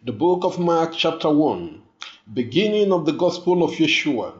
The book of Mark, chapter 1, beginning of the gospel of Yeshua,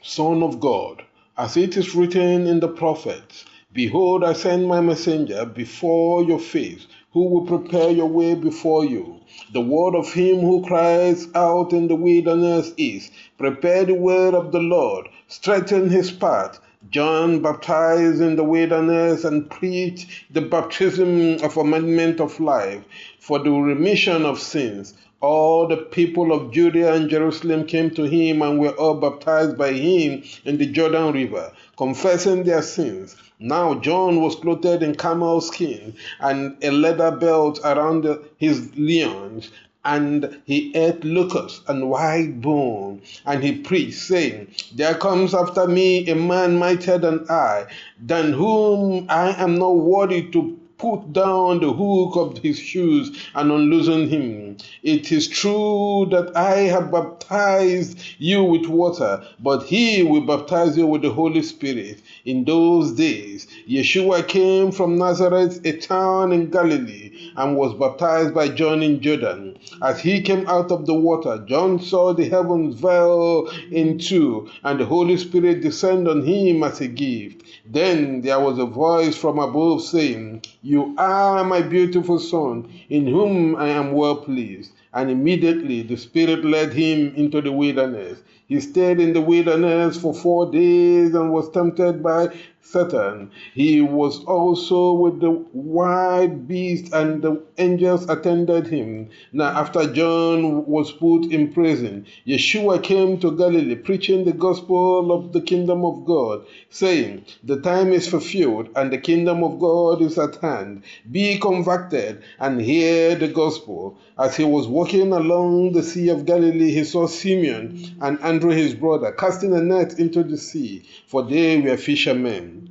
Son of God, as it is written in the prophets, Behold, I send my messenger before your face, who will prepare your way before you. The word of him who cries out in the wilderness is, Prepare the way of the Lord, straighten his path. John baptized in the wilderness and preached the baptism of amendment of life for the remission of sins. All the people of Judea and Jerusalem came to him and were all baptized by him in the Jordan River, confessing their sins. Now John was clothed in camel skin and a leather belt around his loins, and he ate locusts and white bone, and he preached, saying, There comes after me a man mightier than I, than whom I am not worthy to put down the hook of his shoes and unloosen him. It is true that I have baptized you with water, but he will baptize you with the Holy Spirit. In those days, Yeshua came from Nazareth, a town in Galilee, and was baptized by John in Jordan. As he came out of the water, John saw the heavens veil in two, and the Holy Spirit descend on him as a gift. Then there was a voice from above saying, You are my beautiful Son, in whom I am well pleased. And immediately the Spirit led him into the wilderness. He stayed in the wilderness for 4 days and was tempted by Satan. He was also with the wild beast, and the angels attended him. Now after John was put in prison, Yeshua came to Galilee, preaching the gospel of the kingdom of God, saying, The time is fulfilled, and the kingdom of God is at hand. Be converted and hear the gospel. As he was walking along the Sea of Galilee, he saw Simeon and Andrew his brother casting a net into the sea, for they were fishermen.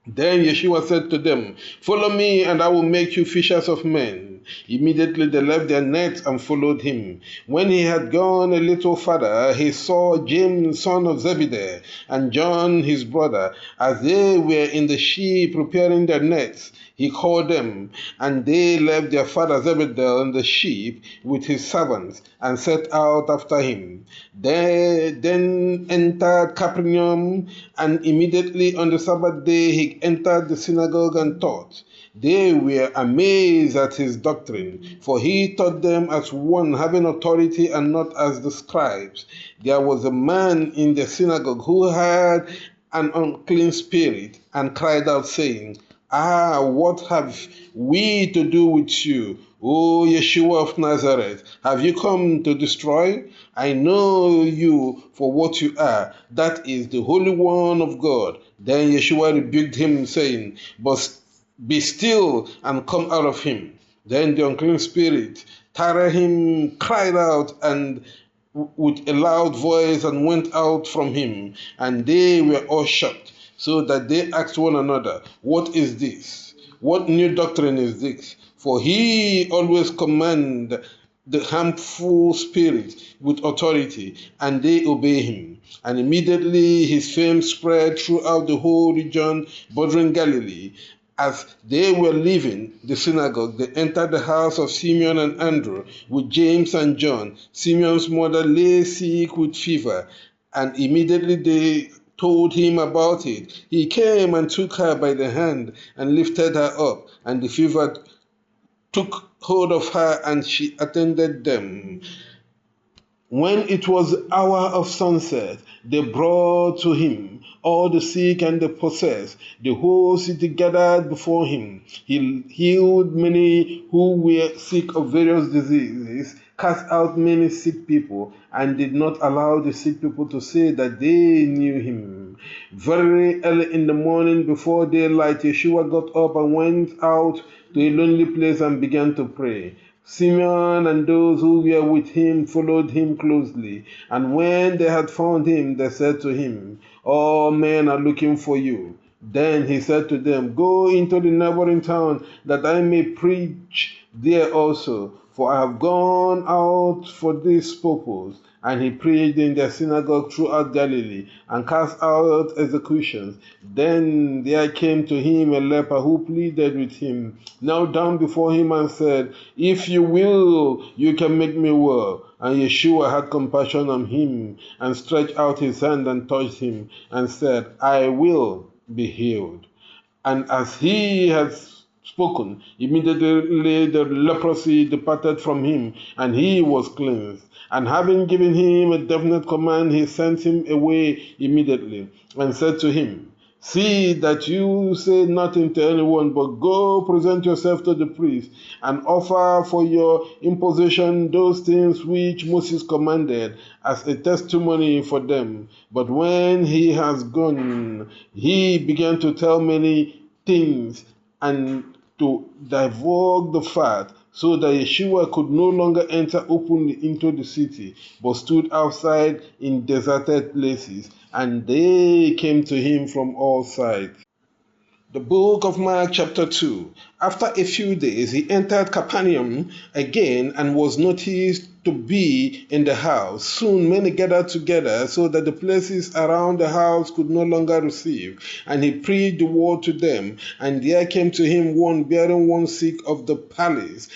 Then Yeshua said to them, Follow me, and I will make you fishers of men. Immediately they left their nets and followed him. When he had gone a little further, he saw James, son of Zebedee, and John his brother, as they were in the ship preparing their nets. He called them, and they left their father Zebedee on the ship with his servants, and set out after him. They then entered Capernaum, and immediately on the Sabbath day he entered the synagogue and taught. They were amazed at his doctrine, for he taught them as one having authority and not as the scribes. There was a man in the synagogue who had an unclean spirit, and cried out, saying, what have we to do with you, O Yeshua of Nazareth? Have you come to destroy? I know you for what you are, that is the Holy One of God. Then Yeshua rebuked him, saying, But be still and come out of him. Then the unclean spirit, tired him, cried out and with a loud voice and went out from him, and they were all shocked, so that they asked one another, What is this? What new doctrine is this? For he always commands the harmful spirit with authority, and they obey him. And immediately his fame spread throughout the whole region bordering Galilee. As they were leaving the synagogue, they entered the house of Simeon and Andrew with James and John. Simeon's mother lay sick with fever, and immediately they told him about it. He came and took her by the hand and lifted her up, and the fever took hold of her, and she attended them. When it was the hour of sunset, they brought to him all the sick and the possessed. The whole city gathered before him. He healed many who were sick of various diseases, cast out many sick people, and did not allow the sick people to say that they knew him. Very early in the morning, before daylight, Yeshua got up and went out to a lonely place and began to pray. Simeon and those who were with him followed him closely, and when they had found him, they said to him, All men are looking for you. Then he said to them, Go into the neighboring town, that I may preach there also, for I have gone out for this purpose. And he preached in their synagogue throughout Galilee, and cast out executions. Then there came to him a leper who pleaded with him, knelt down before him and said, If you will, you can make me well. And Yeshua had compassion on him, and stretched out his hand and touched him, and said, I will be healed. And as he had spoken, immediately the leprosy departed from him, and he was cleansed. And having given him a definite command, he sent him away immediately, and said to him, See that you say nothing to anyone, but go present yourself to the priest, and offer for your imposition those things which Moses commanded as a testimony for them. But when he has gone, he began to tell many things and to divulge the fact, so that Yeshua could no longer enter openly into the city, but stood outside in deserted places, and they came to him from all sides. The book of Mark chapter 2. After a few days, he entered Capernaum again and was noticed to be in the house. Soon many gathered together so that the places around the house could no longer receive. And he preached the word to them. And there came to him one bearing one sick of the palsy,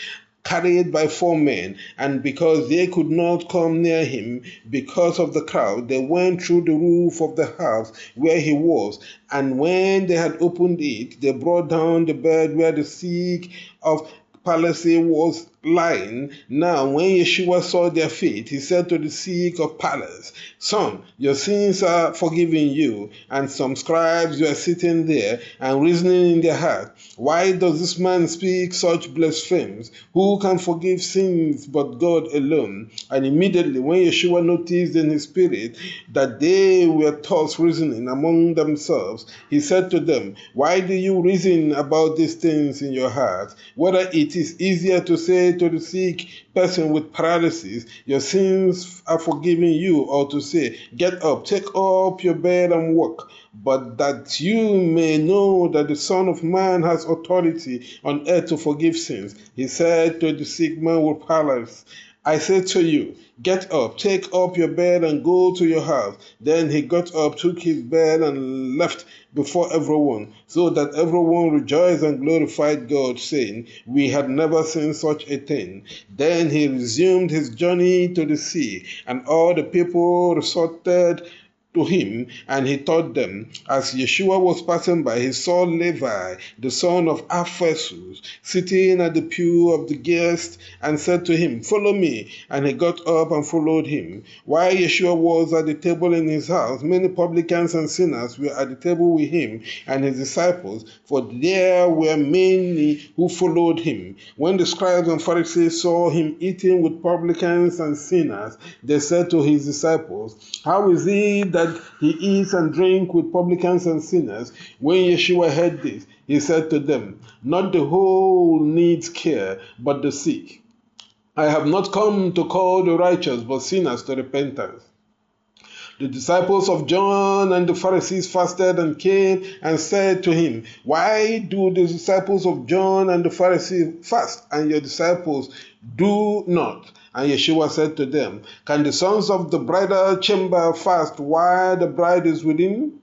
carried by 4 men, and because they could not come near him because of the crowd, they went through the roof of the house where he was. And when they had opened it, they brought down the bed where the sick of palsy was lying. Now, when Yeshua saw their faith, he said to the sick of palsy, Son, your sins are forgiven you. And some scribes were sitting there and reasoning in their heart, Why does this man speak such blasphemies? Who can forgive sins but God alone? And immediately, when Yeshua noticed in his spirit that they were thus reasoning among themselves, he said to them, Why do you reason about these things in your heart? Whether it is easier to say to the sick person with paralysis, Your sins are forgiven you, or to say, Get up, take up your bed and walk. But that you may know that the Son of Man has authority on earth to forgive sins, he said to the sick man with paralysis, I say to you, get up, take up your bed and go to your house. Then he got up, took his bed and left before everyone, so that everyone rejoiced and glorified God, saying, We had never seen such a thing. Then he resumed his journey to the sea, and all the people resorted to him, and he taught them. As Yeshua was passing by, he saw Levi, the son of Alphaeus, sitting at the pew of the guests, and said to him, Follow me. And he got up and followed him. While Yeshua was at the table in his house, many publicans and sinners were at the table with him and his disciples, for there were many who followed him. When the scribes and Pharisees saw him eating with publicans and sinners, they said to his disciples, How is it that he eats and drinks with publicans and sinners? When Yeshua heard this, he said to them, Not the whole needs care, but the sick. I have not come to call the righteous, but sinners to repentance. The disciples of John and the Pharisees fasted and came and said to him, Why do the disciples of John and the Pharisees fast, and your disciples do not? And Yeshua said to them, Can the sons of the bridal chamber fast while the bride is with them?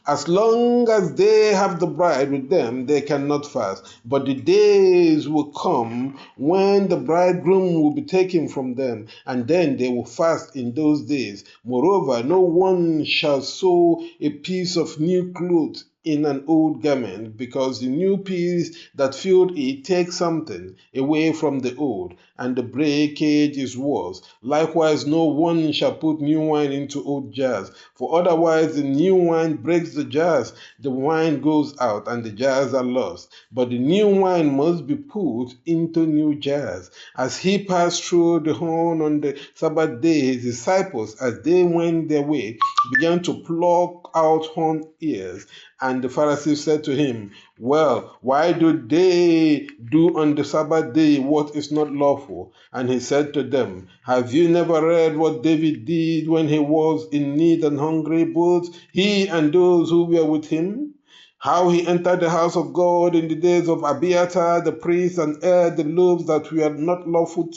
As long as they have the bride with them, they cannot fast. But the days will come when the bridegroom will be taken from them, and then they will fast in those days. Moreover, no one shall sew a piece of new cloth in an old garment, because the new piece that filled it takes something away from the old, and the breakage is worse. Likewise, no one shall put new wine into old jars, for otherwise the new wine breaks the jars, the wine goes out, and the jars are lost. But the new wine must be put into new jars. As he passed through the horn on the Sabbath day, his disciples, as they went their way, began to pluck out horn ears. And the Pharisees said to him, Well, why do they do on the Sabbath day what is not lawful? And he said to them, Have you never read what David did when he was in need and hungry, both he and those who were with him? how he entered the house of God in the days of Abiathar the priest and ate the loaves that were not lawful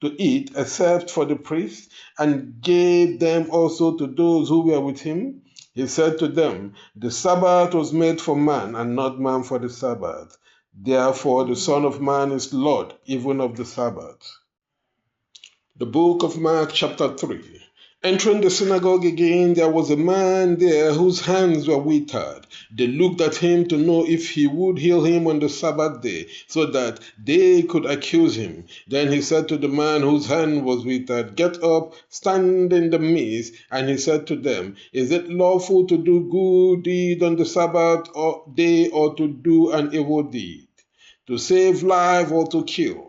to eat except for the priests, and gave them also to those who were with him. He said to them, the Sabbath was made for man, and not man for the Sabbath. Therefore the Son of Man is Lord even of the Sabbath. The book of Mark chapter 3. Entering the synagogue again, there was a man there whose hands were withered. They looked at him to know if he would heal him on the Sabbath day, so that they could accuse him. Then he said to the man whose hand was withered, get up, stand in the midst. And he said to them, is it lawful to do good deed on the Sabbath day, or to do an evil deed? To save life or to kill?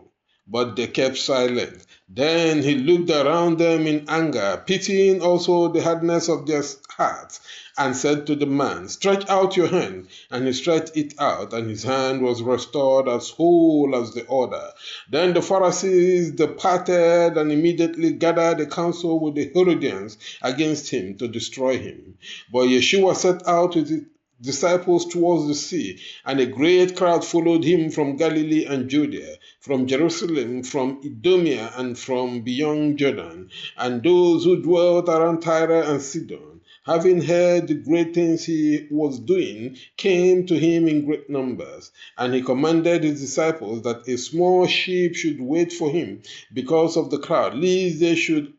But they kept silent. Then he looked around them in anger, pitying also the hardness of their hearts, and said to the man, stretch out your hand. And he stretched it out, and his hand was restored as whole as the other. Then the Pharisees departed and immediately gathered a council with the Herodians against him to destroy him. But Yeshua set out with his disciples towards the sea, and a great crowd followed him from Galilee and Judea, from Jerusalem, from Idumea, and from beyond Jordan. And those who dwelt around Tyre and Sidon, having heard the great things he was doing, came to him in great numbers. And he commanded his disciples that a small ship should wait for him because of the crowd, lest they should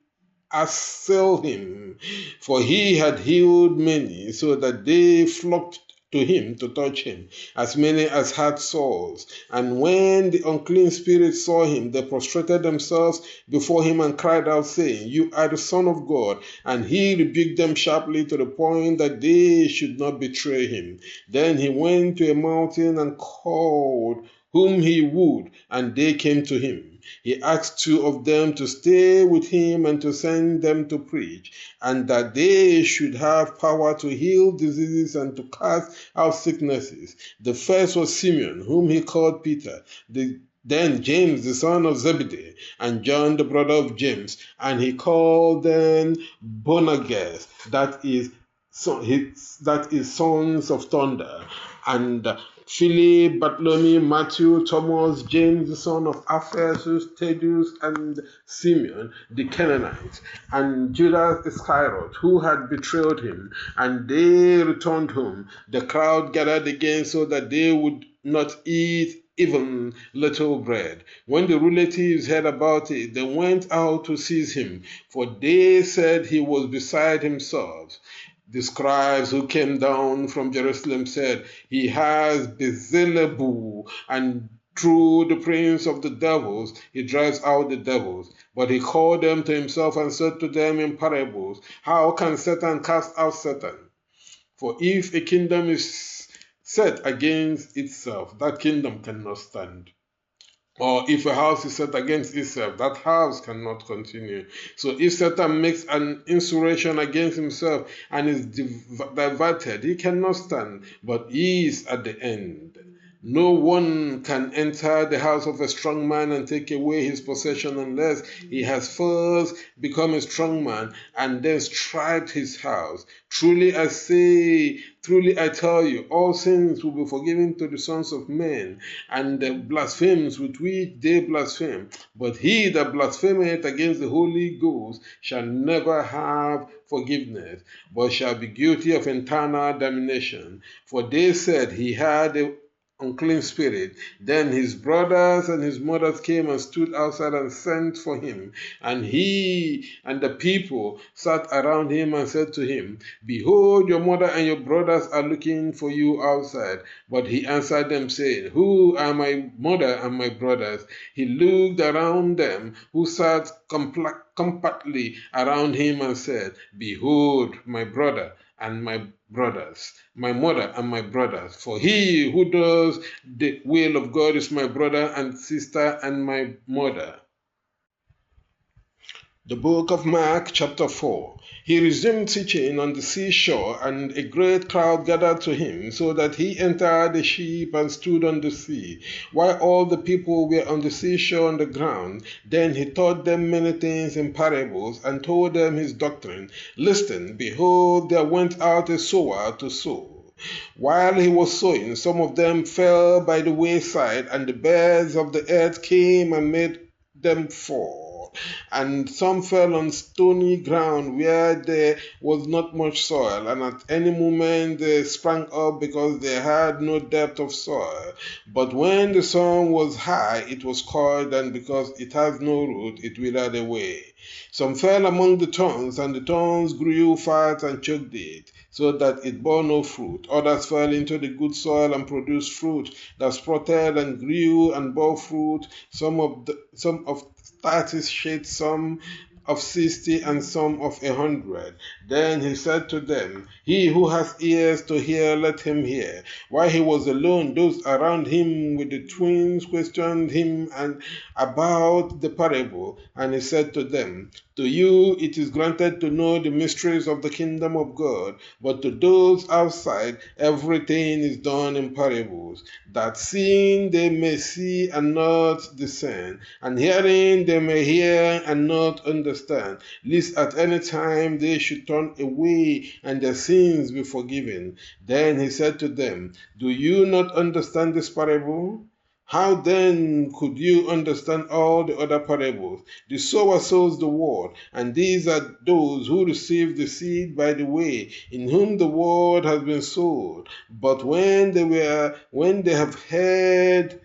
assail him, for he had healed many, so that they flocked to him to touch him, as many as had sores. And when the unclean spirits saw him, they prostrated themselves before him and cried out, saying, you are the Son of God. And he rebuked them sharply to the point that they should not betray him. Then he went to a mountain and called whom he would, and they came to him. He asked 2 of them to stay with him and to send them to preach, and that they should have power to heal diseases and to cast out sicknesses. The first was Simeon, whom he called Peter, then James, the son of Zebedee, and John, the brother of James, and he called them Boanerges, that is sons of thunder, and Philip, Bartholomew, Matthew, Thomas, James, the son of Alphaeus, Thaddeus, and Simeon, the Canaanite, and Judas Iscariot, who had betrayed him. And they returned home. The crowd gathered again so that they would not eat even little bread. When the relatives heard about it, they went out to seize him, for they said he was beside himself. The scribes who came down from Jerusalem said, he has Beelzebul, and through the prince of the devils he drives out the devils. But he called them to himself and said to them in parables, how can Satan cast out Satan? For if a kingdom is set against itself, that kingdom cannot stand. Or if a house is set against itself, that house cannot continue. So if Satan makes an insurrection against himself and is diverted, he cannot stand, but he is at the end. No one can enter the house of a strong man and take away his possession unless he has first become a strong man and then strike his house. Truly I tell you, all sins will be forgiven to the sons of men, and the blasphemies with which they blaspheme. But he that blasphemeth against the Holy Ghost shall never have forgiveness, but shall be guilty of eternal damnation. For they said he had a unclean spirit. Then his brothers and his mothers came and stood outside and sent for him. And he and the people sat around him and said to him, behold, your mother and your brothers are looking for you outside. But he answered them, saying, who are my mother and my brothers? He looked around them who sat compactly around him and said, behold, my brother and my brothers, my mother and my brothers. For he who does the will of God is my brother and sister and my mother. The book of Mark chapter 4. He resumed teaching on the seashore, and a great crowd gathered to him, so that he entered the ship and stood on the sea, while all the people were on the seashore on the ground. Then he taught them many things in parables, and told them his doctrine. Listen, behold, there went out a sower to sow. While he was sowing, some of them fell by the wayside, and the birds of the earth came and made them fall. And some fell on stony ground where there was not much soil, and at any moment they sprang up because they had no depth of soil. But when the sun was high, it was cold, and because it has no root, it withered away. Some fell among the thorns, and the thorns grew fat and choked it, so that it bore no fruit. Others fell into the good soil and produced fruit that sprouted and grew and bore fruit, some of 30 shades, some of 60, and some of 100. Then he said to them, He who has ears to hear, let him hear. While he was alone, those around him with the twins questioned him about the parable, and he said to them, To you it is granted to know the mysteries of the kingdom of God, but to those outside everything is done in parables, that seeing they may see and not discern, and hearing they may hear and not understand, lest at any time they should turn away and their sins be forgiven. Then he said to them, Do you not understand this parable? How then could you understand all the other parables? The sower sows the word, and these are those who receive the seed by the way, in whom the word has been sown. But when they have heard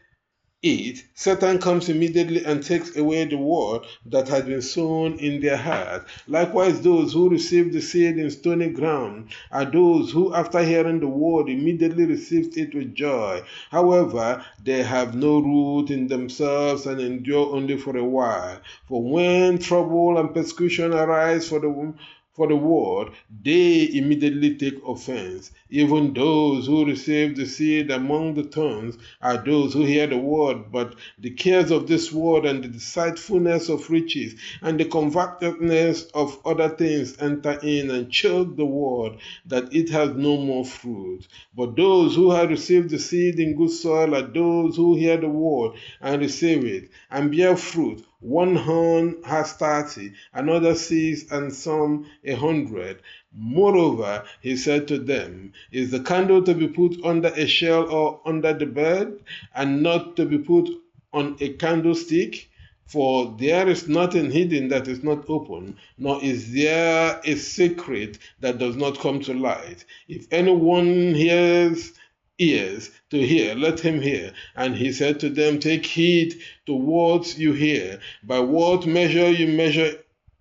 it, Satan comes immediately and takes away the word that has been sown in their heart. Likewise, those who receive the seed in stony ground are those who, after hearing the word, immediately receive it with joy. However, they have no root in themselves and endure only for a while. For when trouble and persecution arise for the word, they immediately take offense. Even those who receive the seed among the thorns are those who hear the word, but the cares of this world and the deceitfulness of riches and the covetousness of other things enter in and choke the word, that it has no more fruit. But those who have received the seed in good soil are those who hear the word and receive it and bear fruit. One horn has 30, another 6, and some 100. Moreover, he said to them, Is the candle to be put under a shell or under the bed, and not to be put on a candlestick? For there is nothing hidden that is not open, nor is there a secret that does not come to light. If anyone hears ears to hear, let him hear. And he said to them, Take heed to what you hear. By what measure you measure,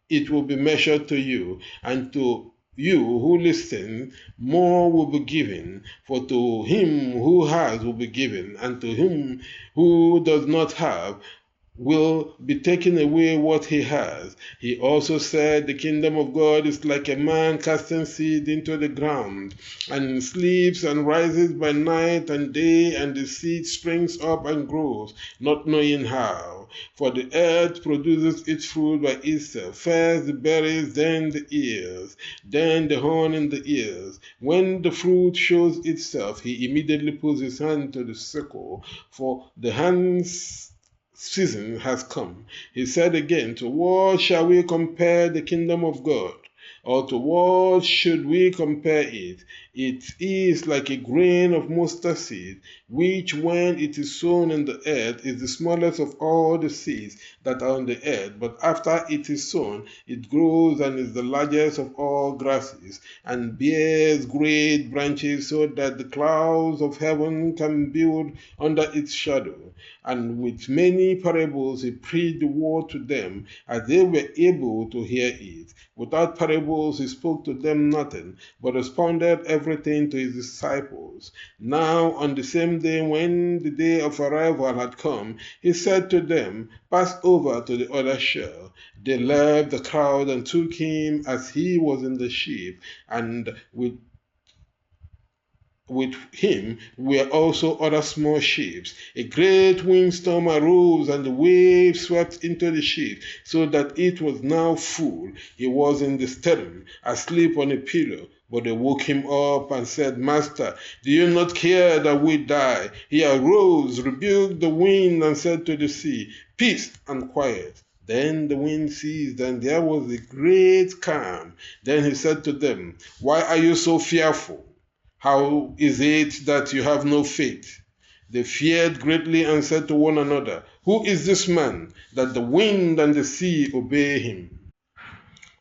it will be measured to you, and to you who listen, more will be given. For to him who has will be given, and to him who does not have will be taken away what he has. He also said, The kingdom of God is like a man casting seed into the ground, and sleeps and rises by night and day, and the seed springs up and grows, not knowing how. For the earth produces its fruit by itself, first the berries, then the ears, then the horn in the ears. When the fruit shows itself, he immediately puts his hand to the sickle, for the hand's season has come. He said again, To what shall we compare the kingdom of God? Or to what should we compare it? It is like a grain of mustard seed, which when it is sown in the earth is the smallest of all the seeds that are on the earth. But after it is sown, it grows and is the largest of all grasses, and bears great branches, so that the clouds of heaven can build under its shadow. And with many parables he preached the word to them, as they were able to hear it. Without parables he spoke to them nothing, but expounded everything to his disciples. Now on the same day, when the day of arrival had come, he said to them, Pass over to the other shore. They left the crowd and took him as he was in the ship, and with him were also other small ships. A great windstorm arose, and the waves swept into the ship, so that it was now full. He was in the stern, asleep on a pillow. But they woke him up and said, Master, do you not care that we die? He arose, rebuked the wind, and said to the sea, Peace and quiet. Then the wind ceased, and there was a great calm. Then he said to them, Why are you so fearful? How is it that you have no faith? They feared greatly and said to one another, Who is this man, that the wind and the sea obey him?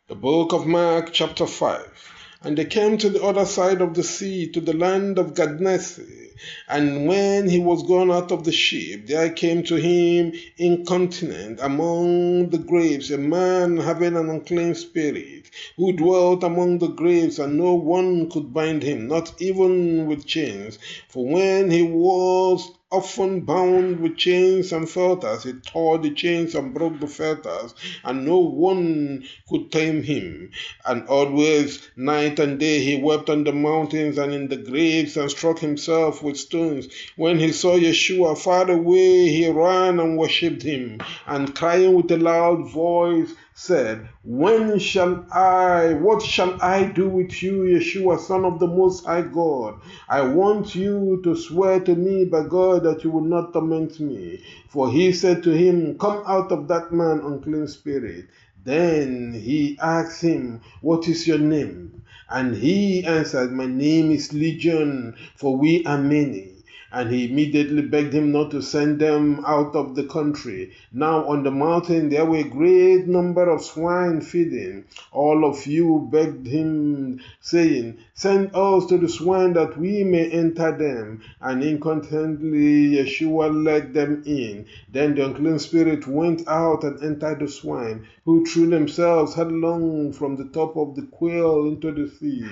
The book of Mark, chapter 5. And they came to the other side of the sea, to the land of Gadnesi. And when he was gone out of the ship, there came to him incontinent among the graves a man having an unclean spirit, who dwelt among the graves, and no one could bind him, not even with chains. For when he was often bound with chains and fetters, he tore the chains and broke the fetters, and no one could tame him. And always, night and day, he wept on the mountains and in the graves, and struck himself with stones. When he saw Yeshua far away, he ran and worshipped him, and crying with a loud voice, said, what shall I do with you, Yeshua, Son of the Most High God? I want you to swear to me by God that you will not torment me. For he said to him, Come out of that man, unclean spirit. Then he asked him, What is your name? And he answered, My name is Legion, for we are many. And he immediately begged him not to send them out of the country. Now on the mountain there were a great number of swine feeding. All of you begged him, saying, Send us to the swine that we may enter them. And incontinently Yeshua led them in. Then the unclean spirit went out and entered the swine, who threw themselves headlong from the top of the quail into the sea.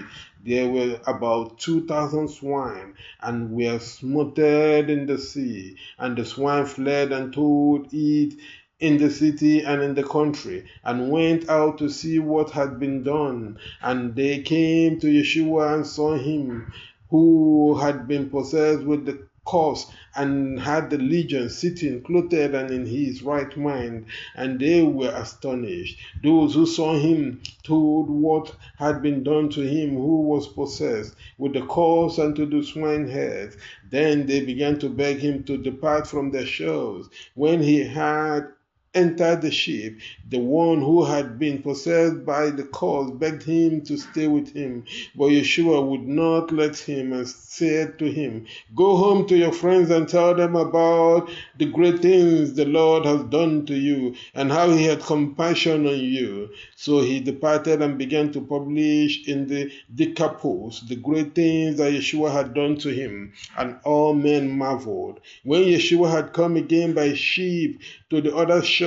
There were about 2,000 swine, and were smothered in the sea. And the swine fled and told it in the city and in the country, and went out to see what had been done. And they came to Yeshua and saw him who had been possessed with the curse, and had the legion sitting clothed and in his right mind, and they were astonished. Those who saw him told what had been done to him who was possessed with the curse and to the swineherds. Then they began to beg him to depart from their shores. When he had entered the ship, the one who had been possessed by the curse begged him to stay with him. But Yeshua would not let him, and said to him, Go home to your friends and tell them about the great things the Lord has done to you, and how he had compassion on you. So he departed and began to publish in the Decapolis the great things that Yeshua had done to him, and all men marveled. When Yeshua had come again by ship to the other shore,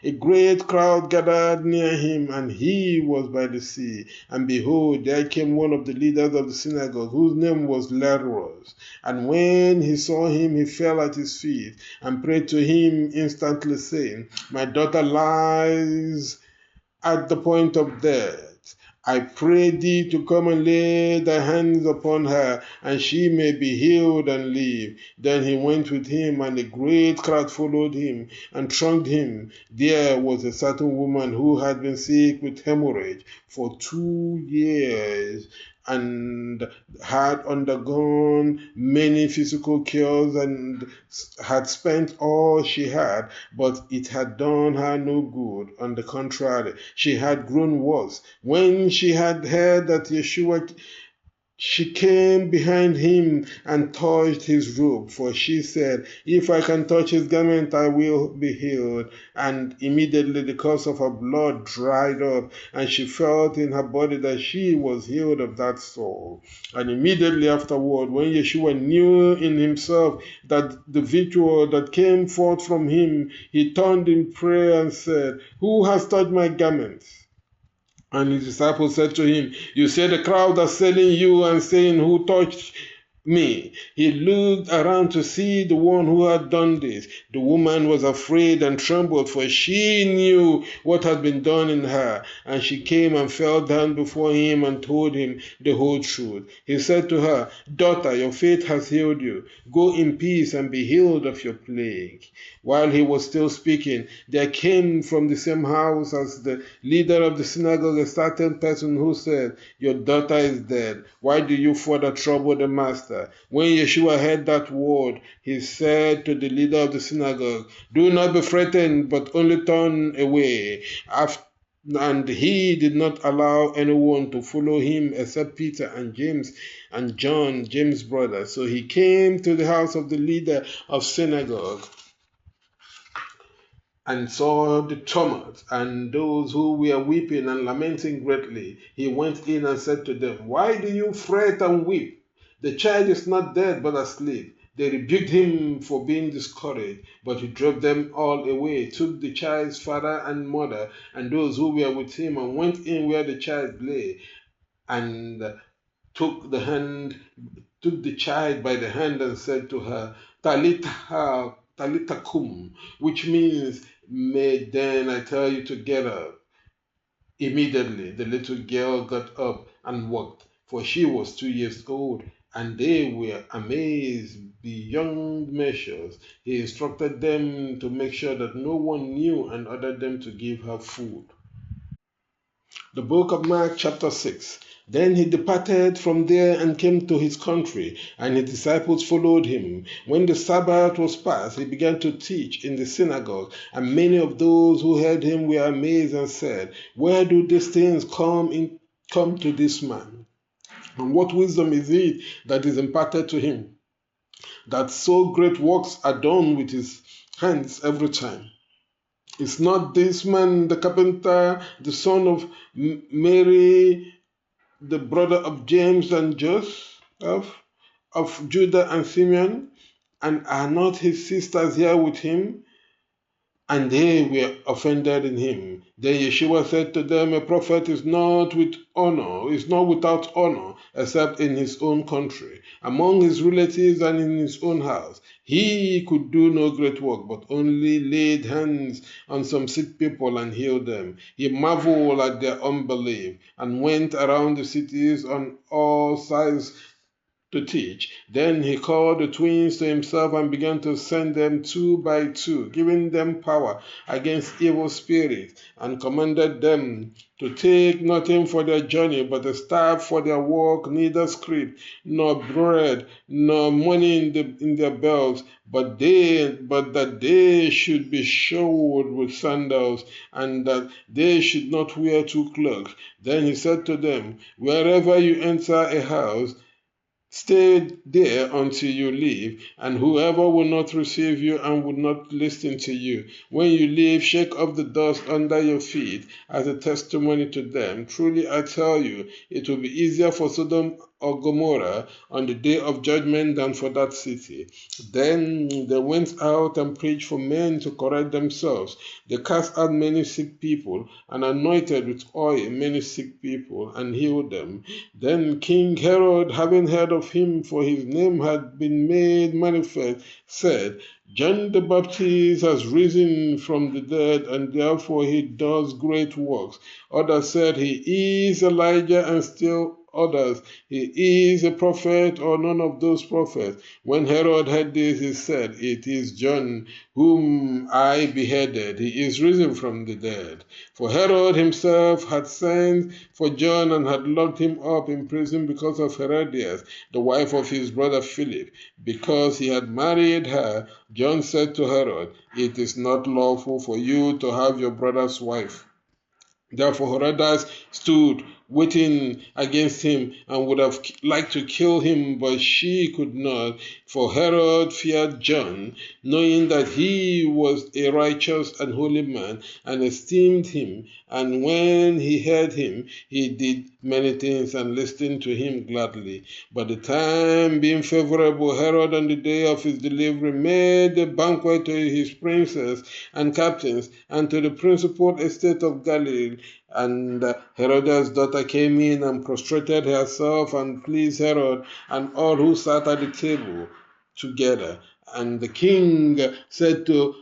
a great crowd gathered near him, and he was by the sea. And behold, there came one of the leaders of the synagogue, whose name was Lazarus. And when he saw him, he fell at his feet and prayed to him instantly, saying, My daughter lies at the point of death. I pray thee to come and lay thy hands upon her, and she may be healed and live. Then he went with him, and a great crowd followed him and thronged him. There was a certain woman who had been sick with hemorrhage for 2 years, and had undergone many physical cures, and had spent all she had, but it had done her no good. On the contrary, she had grown worse. When she had heard that Yeshua, she came behind him and touched his robe, for she said, If I can touch his garment, I will be healed. And immediately the course of her blood dried up, and she felt in her body that she was healed of that sore. And immediately afterward, when Yeshua knew in himself that the victory that came forth from him, he turned in prayer and said, Who has touched my garments? And his disciples said to him, You say the crowd are selling you and saying, Who touched me? He looked around to see the one who had done this. The woman was afraid and trembled, for she knew what had been done in her. And she came and fell down before him and told him the whole truth. He said to her, Daughter, your faith has healed you. Go in peace and be healed of your plague. While he was still speaking, there came from the same house as the leader of the synagogue a certain person who said, Your daughter is dead. Why do you further trouble the master? When Yeshua heard that word, he said to the leader of the synagogue, Do not be frightened, but only turn away. And he did not allow anyone to follow him except Peter and James and John, James' brother. So he came to the house of the leader of synagogue and saw the tumult and those who were weeping and lamenting greatly. He went in and said to them, "Why do you fret and weep? The child is not dead but asleep." They rebuked him for being discouraged, but he drove them all away, took the child's father and mother and those who were with him, and went in where the child lay, and took the child by the hand and said to her, Talitha kum, which means, "May then I tell you to get up." Immediately the little girl got up and walked, for she was 2 years old, and they were amazed beyond measures. He instructed them to make sure that no one knew and ordered them to give her food. The book of Mark, chapter 6. Then he departed from there and came to his country, and his disciples followed him. When the Sabbath was past, he began to teach in the synagogue, and many of those who heard him were amazed and said, "Where do these things come to this man? And what wisdom is it that is imparted to him, that so great works are done with his hands every time? Is not this man the carpenter, the son of Mary, the brother of James and Joseph, of Judah and Simeon? And are not his sisters here with him?" And they were offended in him. Then Yeshua said to them, "A prophet is not without honor, except in his own country, among his relatives, and in his own house." He could do no great work, but only laid hands on some sick people and healed them. He marveled at their unbelief and went around the cities on all sides to teach. Then he called the twins to himself and began to send them 2 by 2, giving them power against evil spirits, and commanded them to take nothing for their journey but a staff for their walk, neither scrip, nor bread, nor money in their belts, but that they should be shod with sandals, and that they should not wear 2 cloaks. Then he said to them, "Wherever you enter a house, stay there until you leave, and whoever will not receive you and will not listen to you, when you leave, shake off the dust under your feet as a testimony to them. Truly I tell you, it will be easier for Sodom or Gomorrah on the day of judgment than for that city." Then they went out and preached for men to correct themselves. They cast out many sick people and anointed with oil many sick people and healed them. Then King Herod, having heard of him, for his name had been made manifest, said, "John the Baptist has risen from the dead, and therefore he does great works." Others said, "He is Elijah," and still others, "He is a prophet," or none of those prophets. When Herod heard this, he said, "It is John, whom I beheaded. He is risen from the dead." For Herod himself had sent for John and had locked him up in prison because of Herodias, the wife of his brother Philip. Because he had married her, John said to Herod, "It is not lawful for you to have your brother's wife." Therefore Herodias stood waiting against him and would have liked to kill him, but she could not, for Herod feared John, knowing that he was a righteous and holy man, and esteemed him. And when he heard him, he did many things and listened to him gladly. But the time being favorable, Herod, on the day of his delivery, made a banquet to his princes and captains and to the principal estate of Galilee. And Herodias' daughter came in and prostrated herself and pleased Herod and all who sat at the table together. And the king said to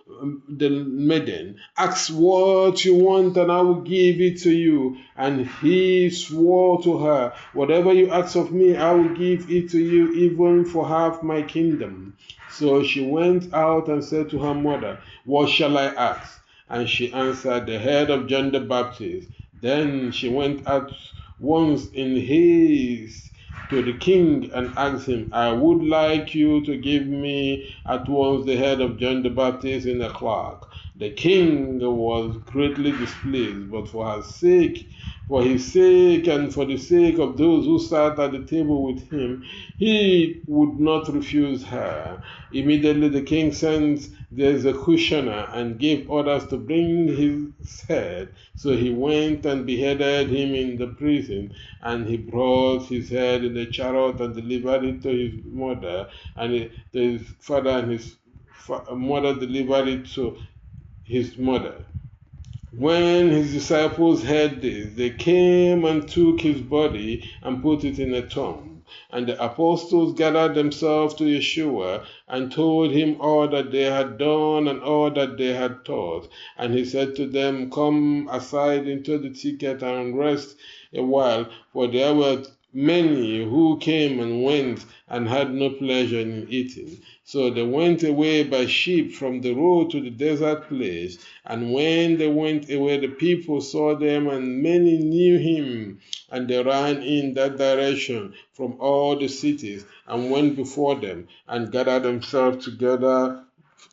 the maiden, "Ask what you want and I will give it to you." And he swore to her, "Whatever you ask of me, I will give it to you, even for half my kingdom." So she went out and said to her mother, "What shall I ask?" And she answered, "The head of John the Baptist." Then she went at once in haste to the king and asked him, "I would like you to give me at once the head of John the Baptist in a cloak." The king was greatly displeased, but for his sake, and for the sake of those who sat at the table with him, he would not refuse her. Immediately the king sent the executioner and gave orders to bring his head. So he went and beheaded him in the prison, and he brought his head in a chariot and delivered it to his mother, and to his father, and his mother delivered it to his mother. When his disciples heard this, they came and took his body and put it in a tomb. And the apostles gathered themselves to Yeshua and told him all that they had done and all that they had taught. And he said to them, "Come aside into the thicket and rest a while, for there were many who came and went and had no pleasure in eating." So they went away by ship from the road to the desert place. And when they went away, the people saw them, and many knew him. And they ran in that direction from all the cities and went before them and gathered themselves together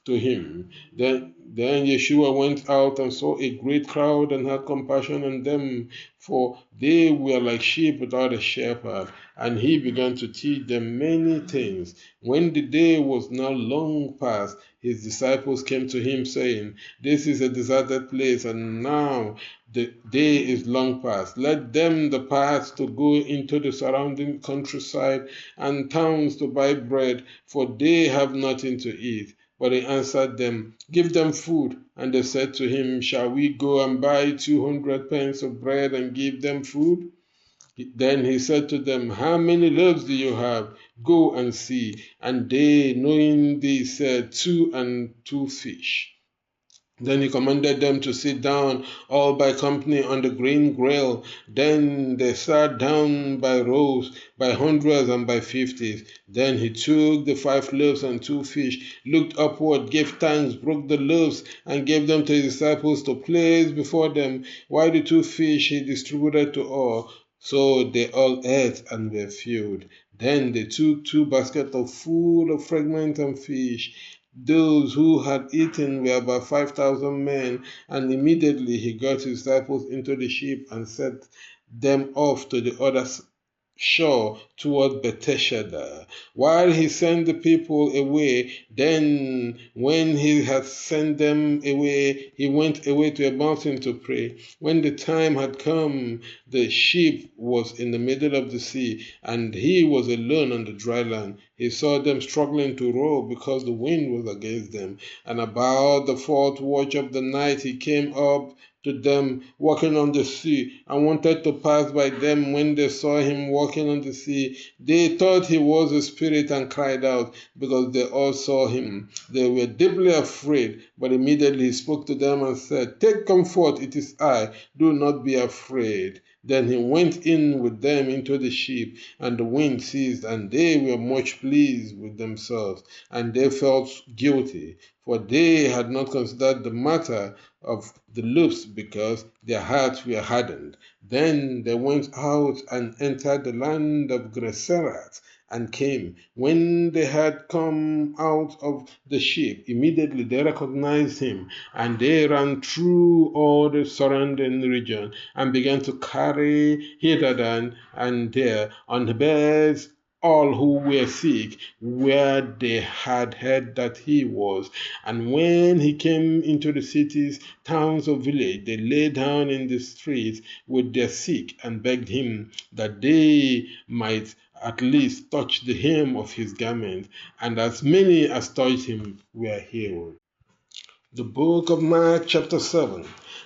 to him. Then Yeshua went out and saw a great crowd and had compassion on them, for they were like sheep without a shepherd. And he began to teach them many things. When the day was now long past, his disciples came to him, saying, "This is a deserted place, and now the day is long past. Let them depart to go into the surrounding countryside and towns to buy bread, for they have nothing to eat." But he answered them, "Give them food." And they said to him, "Shall we go and buy 200 pence of bread and give them food?" Then he said to them, "How many loaves do you have? Go and see." And they, knowing this, said, "Two, and 2 fish." Then he commanded them to sit down, all by company, on the green grail. Then they sat down by rows, by hundreds, and by fifties. Then he took the 5 loaves and 2 fish, looked upward, gave thanks, broke the loaves, and gave them to his disciples to place before them, while the 2 fish he distributed to all. So they all ate and were filled. Then they took 2 baskets full of fragments and fish. Those who had eaten were about 5,000 men, and immediately he got his disciples into the ship and set them off to the other shore toward Bethsaida. While he sent the people away, then when he had sent them away, he went away to a mountain to pray. When the time had come, the ship was in the middle of the sea, and he was alone on the dry land. He saw them struggling to row because the wind was against them. And about the 4th watch of the night, he came up to them walking on the sea, and wanted to pass by them. When they saw him walking on the sea, they thought he was a spirit and cried out, because they all saw him. They were deeply afraid, but immediately he spoke to them and said, "Take comfort, it is I, do not be afraid." Then he went in with them into the ship, and the wind ceased, and they were much pleased with themselves, and they felt guilty, for they had not considered the matter of the loaves, because their hearts were hardened. Then they went out and entered the land of Gennesaret and came. When they had come out of the ship, immediately they recognized him, and they ran through all the surrounding region and began to carry hither and there on the beds all who were sick, where they had heard that he was. And when he came into the cities, towns, or villages, they lay down in the streets with their sick and begged him that they might at least touch the hem of his garment. And as many as touched him were healed. The book of Mark, chapter 7.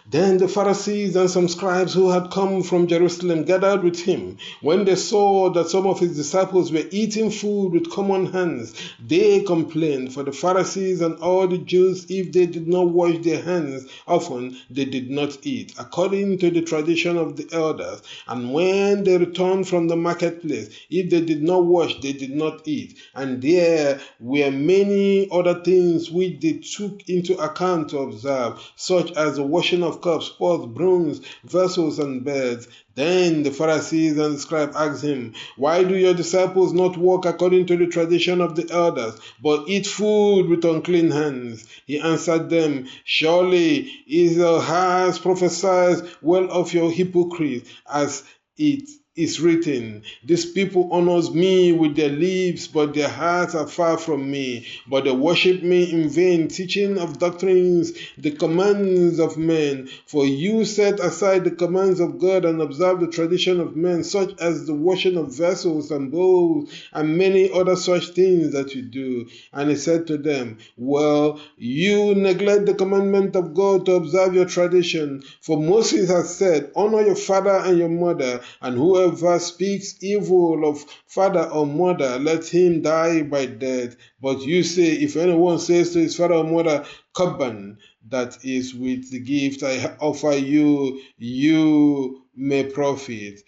Then the Pharisees and some scribes who had come from Jerusalem gathered with him. When they saw that some of his disciples were eating food with common hands, they complained. For the Pharisees and all the Jews, if they did not wash their hands often, they did not eat, according to the tradition of the elders. And when they returned from the marketplace, if they did not wash, they did not eat. And there were many other things which they took into account account to observe, such as the washing of cups, pots, brooms, vessels, and beds. Then the Pharisees and the scribes asked him, "Why do your disciples not walk according to the tradition of the elders, but eat food with unclean hands?" He answered them, "Surely Israel has prophesied well of your hypocrites, as it is written, 'This people honors me with their lips, but their hearts are far from me. But they worship me in vain, teaching of doctrines the commands of men. For you set aside the commands of God and observe the tradition of men, such as the washing of vessels and bowls, and many other such things that you do.' And he said to them, 'Well, you neglect the commandment of God to observe your tradition. For Moses has said, Honor your father and your mother, and whoever speaks evil of father or mother, let him die by death. But you say, if anyone says to his father or mother, Korban, that is with the gift I offer you, you may profit.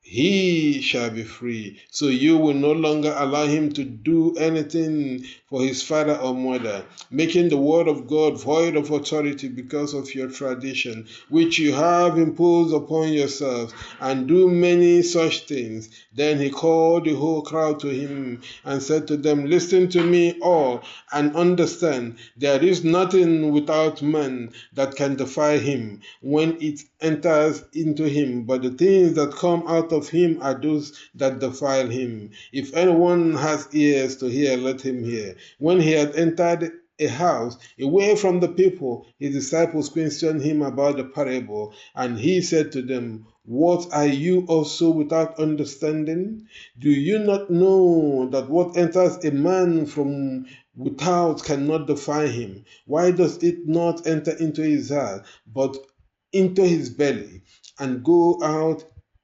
He shall be free. So you will no longer allow him to do anything for his father or mother, making the word of God void of authority because of your tradition, which you have imposed upon yourselves, and do many such things." Then he called the whole crowd to him and said to them, "Listen to me all and understand. There is nothing without man that can defile him when it enters into him, but the things that come out of him are those that defile him. If anyone has ears to hear, let him hear." When he had entered a house away from the people, his disciples questioned him about the parable, and he said to them, "What, are you also without understanding? Do you not know that what enters a man from without cannot defile him? Why does it not enter into his heart, but into his belly, and go out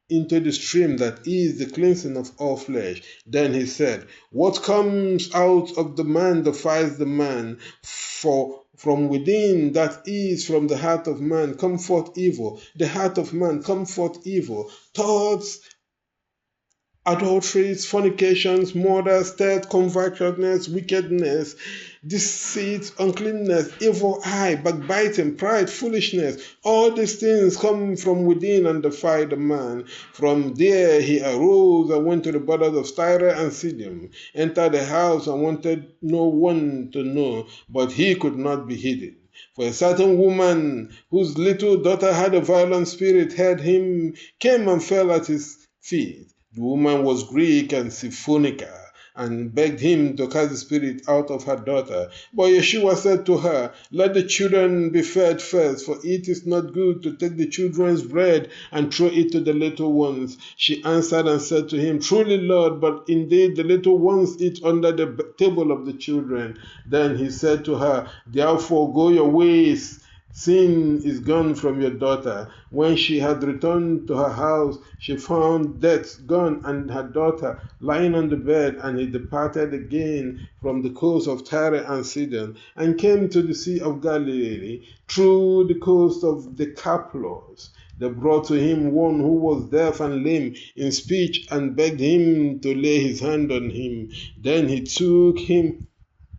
into the stream, that is the cleansing of all flesh?" Then he said, "What comes out of the man defiles the man, for from within, that is, from the heart of man, come forth evil. The heart of man come forth evil, thoughts, adulteries, fornications, murders, theft, covetousness, wickedness, deceit, uncleanness, evil eye, backbiting, pride, foolishness. All these things come from within and defile the man. From there he arose and went to the borders of Tyre and Sidon, entered the house and wanted no one to know, but he could not be hidden. For a certain woman whose little daughter had a violent spirit heard him, came and fell at his feet. The woman was Greek and Syphonica, and begged him to cast the spirit out of her daughter. But Yeshua said to her, "Let the children be fed first, for it is not good to take the children's bread and throw it to the little ones." She answered and said to him, "Truly, Lord, but indeed the little ones eat under the table of the children." Then he said to her, "Therefore go your ways. Sin is gone from your daughter." When she had returned to her house, she found death gone and her daughter lying on the bed. And he departed again from the coast of Tyre and Sidon, and came to the Sea of Galilee through the coast of the Decapolis. They brought to him one who was deaf and lame in speech, and begged him to lay his hand on him. Then he took him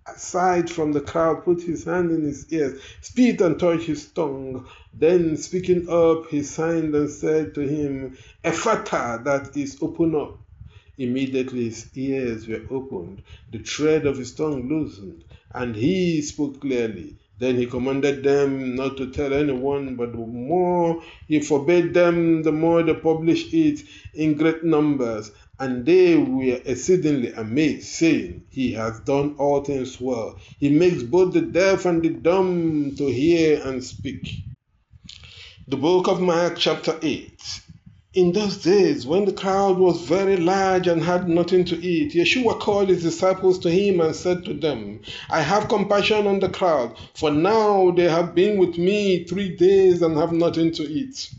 aside from the crowd, put his hand in his ears, spit and touched his tongue. Then speaking up, he signed and said to him, "Ephata," that is, open up. Immediately his ears were opened, the thread of his tongue loosened, and he spoke clearly. Then he commanded them not to tell anyone, but the more he forbade them, the more they published it in great numbers. And they were exceedingly amazed, saying, "He has done all things well. He makes both the deaf and the dumb to hear and speak." The book of Mark, chapter 8. In those days, when the crowd was very large and had nothing to eat, Yeshua called his disciples to him and said to them, "I have compassion on the crowd, for now they have been with me 3 days and have nothing to eat.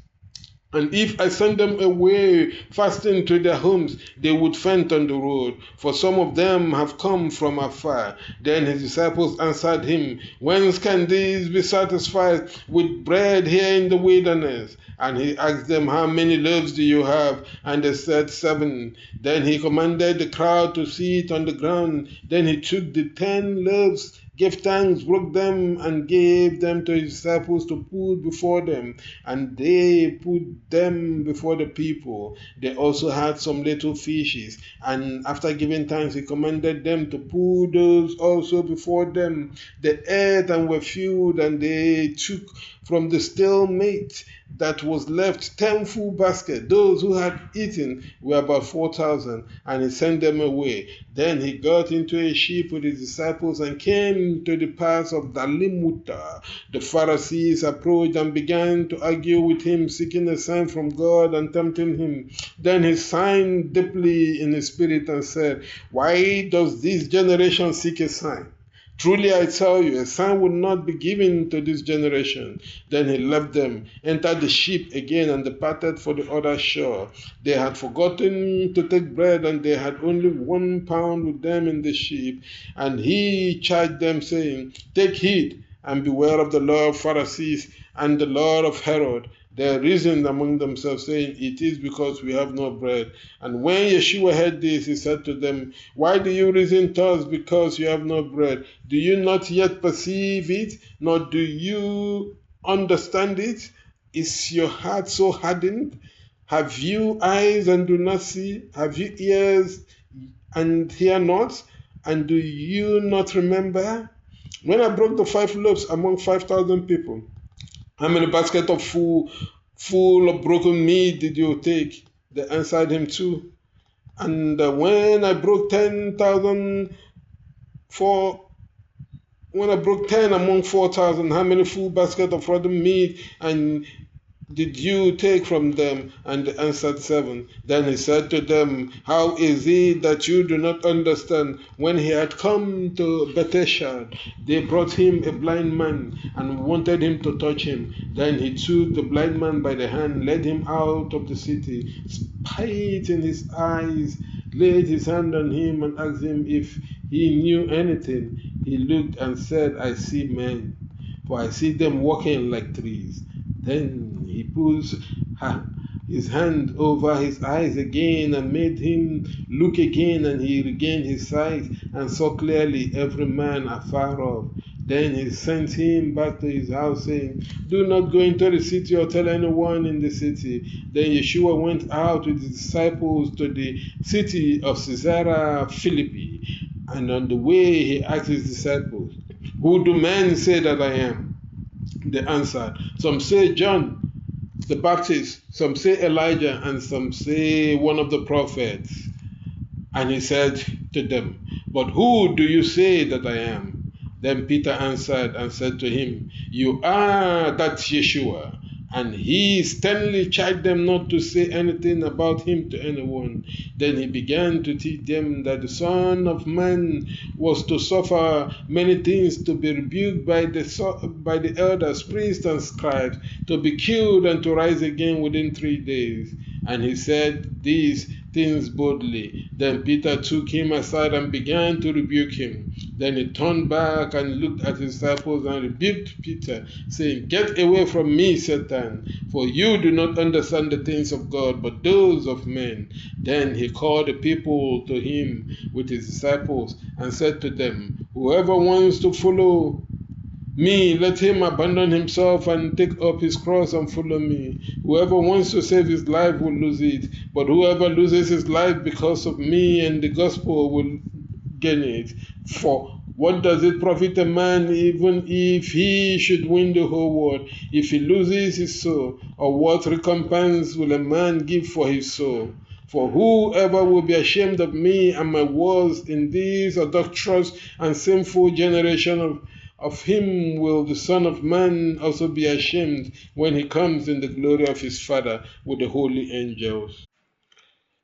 And if I send them away fasting to their homes, they would faint on the road, for some of them have come from afar." Then his disciples answered him, "Whence can these be satisfied with bread here in the wilderness?" And he asked them, "How many loaves do you have?" And they said, 7. Then he commanded the crowd to sit on the ground. Then he took the 10 loaves gave thanks, broke them, and gave them to his disciples to put before them, and they put them before the people. They also had some little fishes, and after giving thanks, he commanded them to put those also before them. They ate and were filled, and they took from the stale meat that was left 10 full baskets. Those who had eaten were about 4,000, and he sent them away. Then he got into a ship with his disciples and came to the pass of Dalimuta. The Pharisees approached and began to argue with him, seeking a sign from God and tempting him. Then he sighed deeply in his spirit and said, "Why does this generation seek a sign? Truly I tell you, a sign will not be given to this generation." Then he left them, entered the ship again, and departed for the other shore. They had forgotten to take bread, and they had only 1 pound with them in the ship. And he charged them, saying, "Take heed, and beware of the law of Pharisees and the law of Herod." They reasoned among themselves, saying, "It is because we have no bread." And when Yeshua heard this, he said to them, "Why do you reason thus because you have no bread? Do you not yet perceive it, nor do you understand it? Is your heart so hardened? Have you eyes and do not see? Have you ears and hear not? And do you not remember? When I broke the 5 loaves among 5,000 people, how many baskets of full of broken meat did you take?" They answered him, 2. And when I broke 10 among 4,000, how many full baskets of rotten meat and did you take from them? And they answered, 7. Then he said to them, "How is it that you do not understand?" When he had come to Bethesda, they brought him a blind man and wanted him to touch him. Then he took the blind man by the hand, led him out of the city, spit in his eyes, laid his hand on him, and asked him if he knew anything. He looked and said, "I see men, for I see them walking like trees." Then he put his hand over his eyes again and made him look again, and he regained his sight and saw clearly every man afar off. Then he sent him back to his house, saying, "Do not go into the city or tell anyone in the city." Then Yeshua went out with his disciples to the city of Caesarea Philippi, and on the way he asked his disciples, "Who do men say that I am?" They answered, "Some say John the Baptist, some say Elijah, and some say one of the prophets." And he said to them, "But who do you say that I am?" Then Peter answered and said to him, "You are that Yeshua." And he sternly charged them not to say anything about him to anyone. Then he began to teach them that the Son of Man was to suffer many things, to be rebuked by the elders, priests, and scribes, to be killed, and to rise again within 3 days. And he said these things boldly. Then Peter took him aside and began to rebuke him. Then he turned back and looked at his disciples and rebuked Peter, saying, "Get away from me, Satan, for you do not understand the things of God, but those of men." Then he called the people to him with his disciples and said to them, "Whoever wants to follow me, let him abandon himself and take up his cross and follow me. Whoever wants to save his life will lose it, but whoever loses his life because of me and the gospel will gain it. For what does it profit a man even if he should win the whole world, if he loses his soul? Or what recompense will a man give for his soul? For whoever will be ashamed of me and my words in this adulterous and sinful generation, of him will the Son of Man also be ashamed when he comes in the glory of his Father with the holy angels."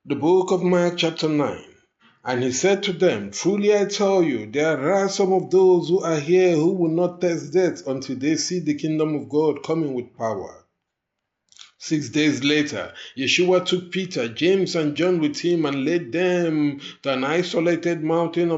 The book of Mark chapter 9. And he said to them, "Truly I tell you, there are some of those who are here who will not taste death until they see the kingdom of God coming with power." 6 days later, Yeshua took Peter, James, and John with him and led them to an isolated mountain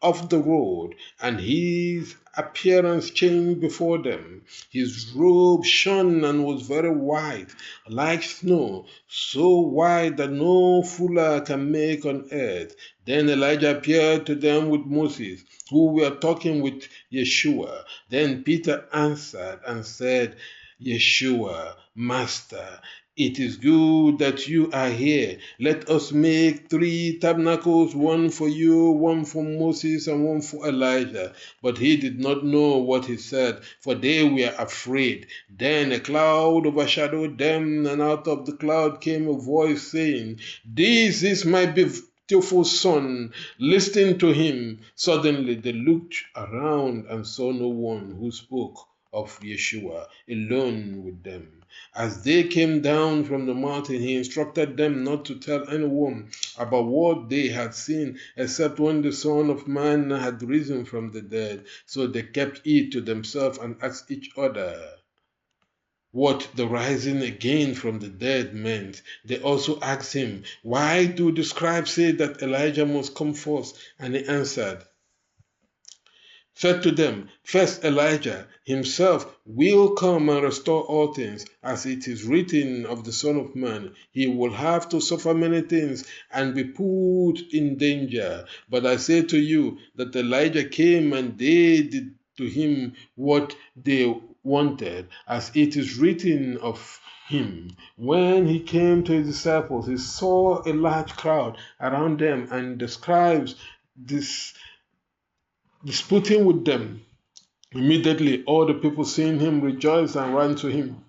off the road, and his appearance changed before them. His robe shone and was very white, like snow, so white that no fuller can make on earth. Then Elijah appeared to them with Moses, who were talking with Yeshua. Then Peter answered and said, Yeshua, Master, it is good that you are here. Let us make 3 tabernacles, one for you, one for Moses, and one for Elijah. But he did not know what he said, for they were afraid. Then a cloud overshadowed them, and out of the cloud came a voice saying, This is my beautiful son. Listen to him. Suddenly they looked around and saw no one who spoke of Yeshua, alone with them. As they came down from the mountain, he instructed them not to tell anyone about what they had seen, except when the Son of Man had risen from the dead. So they kept it to themselves and asked each other what the rising again from the dead meant. They also asked him, Why do the scribes say that Elijah must come first? And he said to them, First Elijah himself will come and restore all things, as it is written of the Son of Man. He will have to suffer many things and be put in danger. But I say to you that Elijah came and they did to him what they wanted, as it is written of him. When he came to his disciples, he saw a large crowd around them and the scribes disputing with them. Immediately all the people seeing him rejoiced and ran to him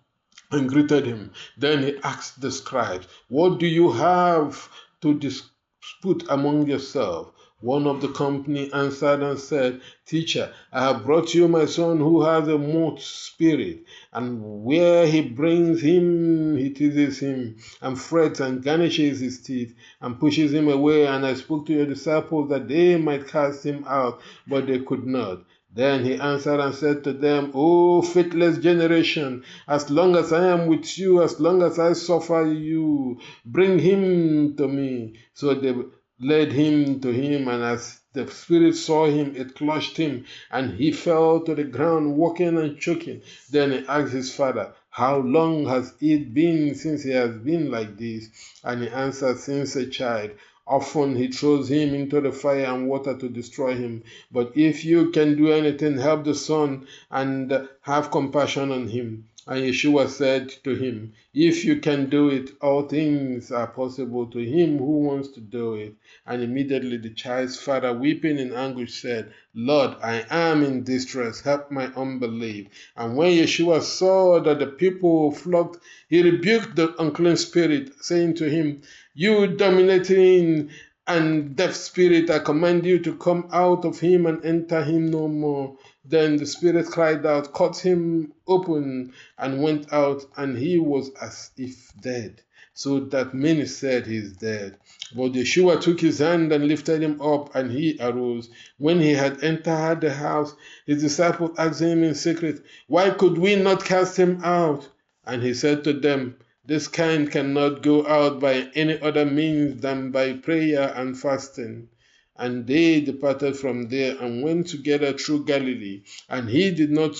and greeted him. Then he asked the scribes, What do you have to dispute among yourselves? One of the company answered and said, Teacher, I have brought you my son who has a mute spirit, and where he brings him, he teases him, and frets and garnishes his teeth, and pushes him away. And I spoke to your disciples that they might cast him out, but they could not. Then he answered and said to them, O faithless generation, as long as I am with you, as long as I suffer you, bring him to me. So they led him to him, and as the spirit saw him, it clutched him, and he fell to the ground, walking and choking. Then he asked his father, How long has it been since he has been like this? And he answered, Since a child. Often he throws him into the fire and water to destroy him. But if you can do anything, help the son and have compassion on him. And Yeshua said to him, If you can do it, all things are possible to him who wants to do it. And immediately the child's father, weeping in anguish, said, Lord, I am in distress. Help my unbelief. And when Yeshua saw that the people flocked, he rebuked the unclean spirit, saying to him, You dominating and deaf spirit, I command you to come out of him and enter him no more. Then the spirit cried out, cut him open, and went out, and he was as if dead, so that many said he is dead. But Yeshua took his hand and lifted him up, and he arose. When he had entered the house, his disciples asked him in secret, Why could we not cast him out? And he said to them, This kind cannot go out by any other means than by prayer and fasting. And they departed from there and went together through Galilee. And he did not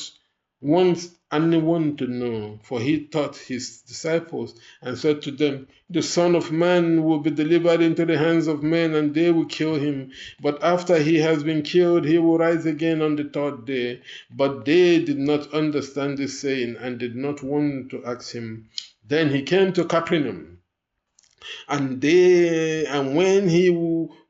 want anyone to know, for he taught his disciples and said to them, The Son of Man will be delivered into the hands of men, and they will kill him. But after he has been killed, he will rise again on the third day. But they did not understand this saying and did not want to ask him. Then he came to Capernaum. And when he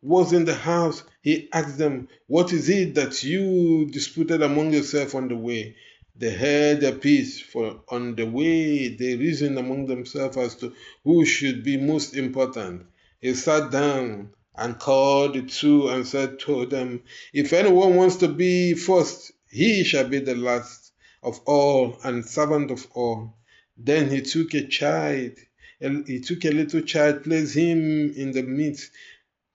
was in the house, he asked them, What is it that you disputed among yourselves on the way? They held their peace, for on the way they reasoned among themselves as to who should be most important. He sat down and called the two and said to them, If anyone wants to be first, he shall be the last of all and servant of all. Then he took a little child, placed him in the midst,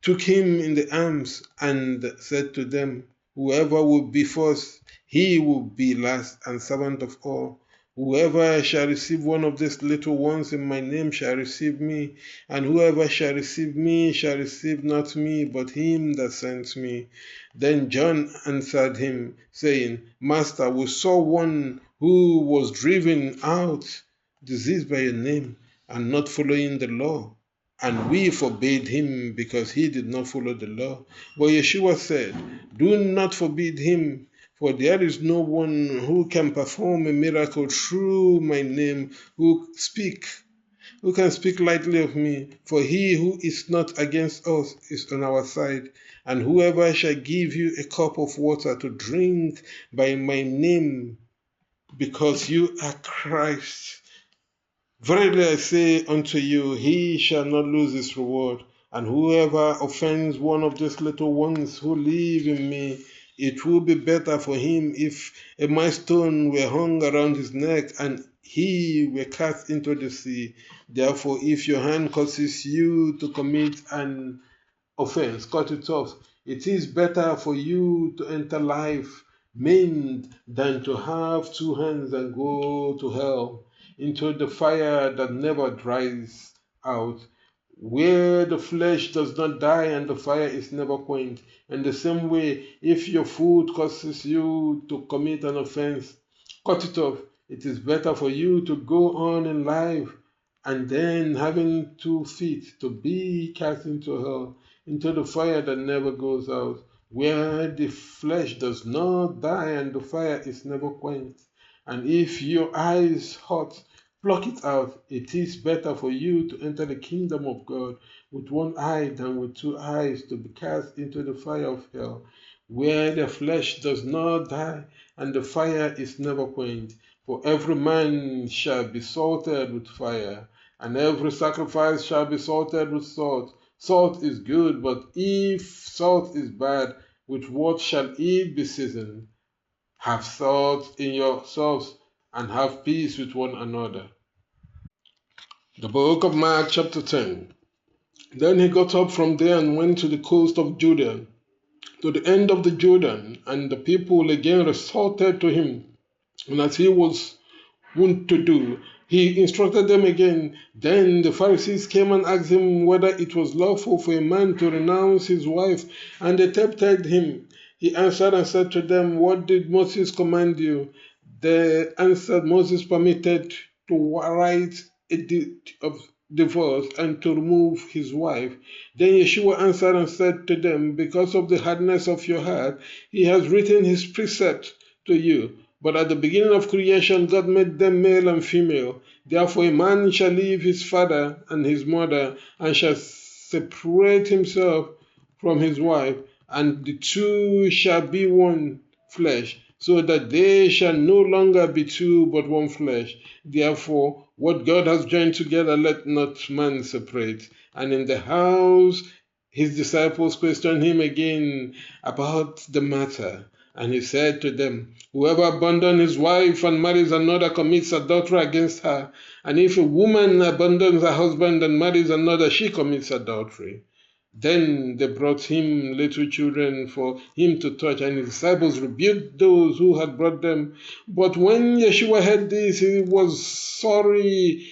took him in the arms, and said to them, Whoever will be first, he will be last and servant of all. Whoever shall receive one of these little ones in my name shall receive me, and whoever shall receive me shall receive not me, but him that sent me. Then John answered him, saying, Master, we saw one who was driven out, diseased by your name, and not following the law. And we forbade him because he did not follow the law. But Yeshua said, Do not forbid him, for there is no one who can perform a miracle through my name who can speak lightly of me. For he who is not against us is on our side. And whoever shall give you a cup of water to drink by my name, because you are Christ, verily I say unto you, he shall not lose his reward. And whoever offends one of these little ones who live in me, it would be better for him if a millstone were hung around his neck and he were cast into the sea. Therefore, if your hand causes you to commit an offense, cut it off. It is better for you to enter life maimed than to have two hands and go to hell, into the fire that never dries out, where the flesh does not die and the fire is never quenched. In the same way, if your foot causes you to commit an offense, cut it off. It is better for you to go on in life and then having 2 feet to be cast into hell, into the fire that never goes out, where the flesh does not die and the fire is never quenched. And if your eye is hot, pluck it out. It is better for you to enter the kingdom of God with one eye than with 2 eyes to be cast into the fire of hell, where the flesh does not die and the fire is never quenched. For every man shall be salted with fire, and every sacrifice shall be salted with salt. Salt is good, but if salt is bad, with what shall it be seasoned? Have salt in yourselves, and have peace with one another. The book of Mark, chapter 10. Then he got up from there and went to the coast of Judah, to the end of the Jordan, and the people again resorted to him. And as he was wont to do, he instructed them again. Then the Pharisees came and asked him whether it was lawful for a man to renounce his wife, and they tempted him. He answered and said to them, What did Moses command you? They answered, Moses permitted to write a deed of divorce and to remove his wife. Then Yeshua answered and said to them, Because of the hardness of your heart, he has written his precept to you. But at the beginning of creation, God made them male and female. Therefore, a man shall leave his father and his mother, and shall separate himself from his wife, and the two shall be one flesh, so that they shall no longer be two, but one flesh. Therefore, what God has joined together, let not man separate. And in the house, his disciples questioned him again about the matter. And he said to them, Whoever abandons his wife and marries another commits adultery against her. And if a woman abandons her husband and marries another, she commits adultery. Then they brought him little children for him to touch, and his disciples rebuked those who had brought them. But when Yeshua heard this, he was sorry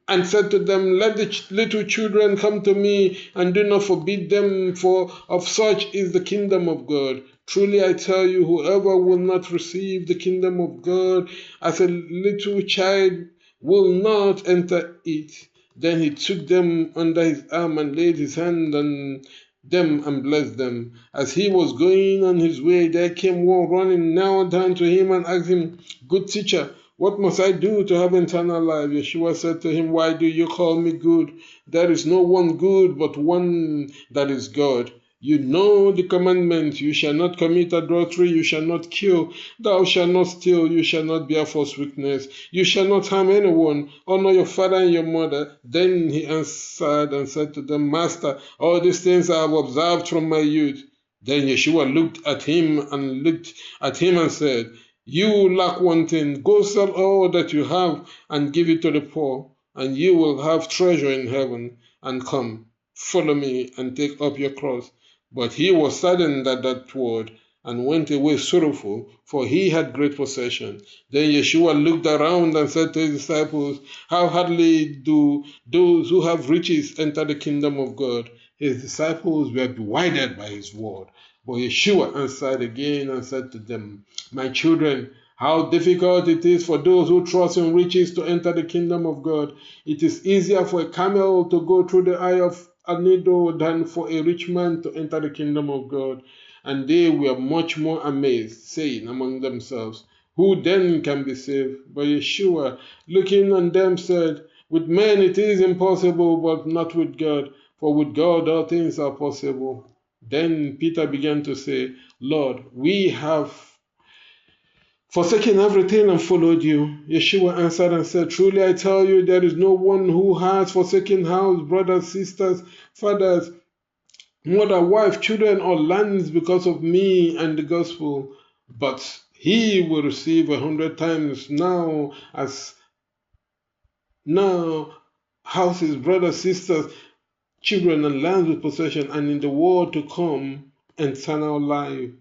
and said to them, Let the little children come to me, and do not forbid them, for of such is the kingdom of God. Truly I tell you, whoever will not receive the kingdom of God as a little child will not enter it. Then he took them under his arm and laid his hand on them and blessed them. As he was going on his way, there came one running, knelt down to him and asked him, Good teacher, what must I do to have eternal life? Yeshua said to him, Why do you call me good? There is no one good but one, that is God. You know the commandments: you shall not commit adultery, you shall not kill, thou shalt not steal, you shall not bear false witness, you shall not harm anyone, honor your father and your mother. Then he answered and said to them, Master, all these things I have observed from my youth. Then Yeshua looked at him and said, You lack one thing. Go sell all that you have and give it to the poor, and you will have treasure in heaven. And come, follow me and take up your cross. But he was saddened at that word and went away sorrowful, for he had great possession. Then Yeshua looked around and said to his disciples, how hardly do those who have riches enter the kingdom of God. His disciples were bewildered by his word. But Yeshua answered again and said to them, my children, how difficult it is for those who trust in riches to enter the kingdom of God. It is easier for a camel to go through the eye of a needle than for a rich man to enter the kingdom of God. And they were much more amazed, saying among themselves, who then can be saved? But Yeshua, looking on them, said, with men it is impossible, but not with God, for with God all things are possible. Then Peter began to say, Lord, we have forsaken everything and followed you. Yeshua answered and said, truly I tell you, there is no one who has forsaken house, brothers, sisters, fathers, mother, wife, children, or lands because of me and the gospel, but he will receive 100 times now houses, brothers, sisters, children, and lands with possession, and in the world to come, eternal life.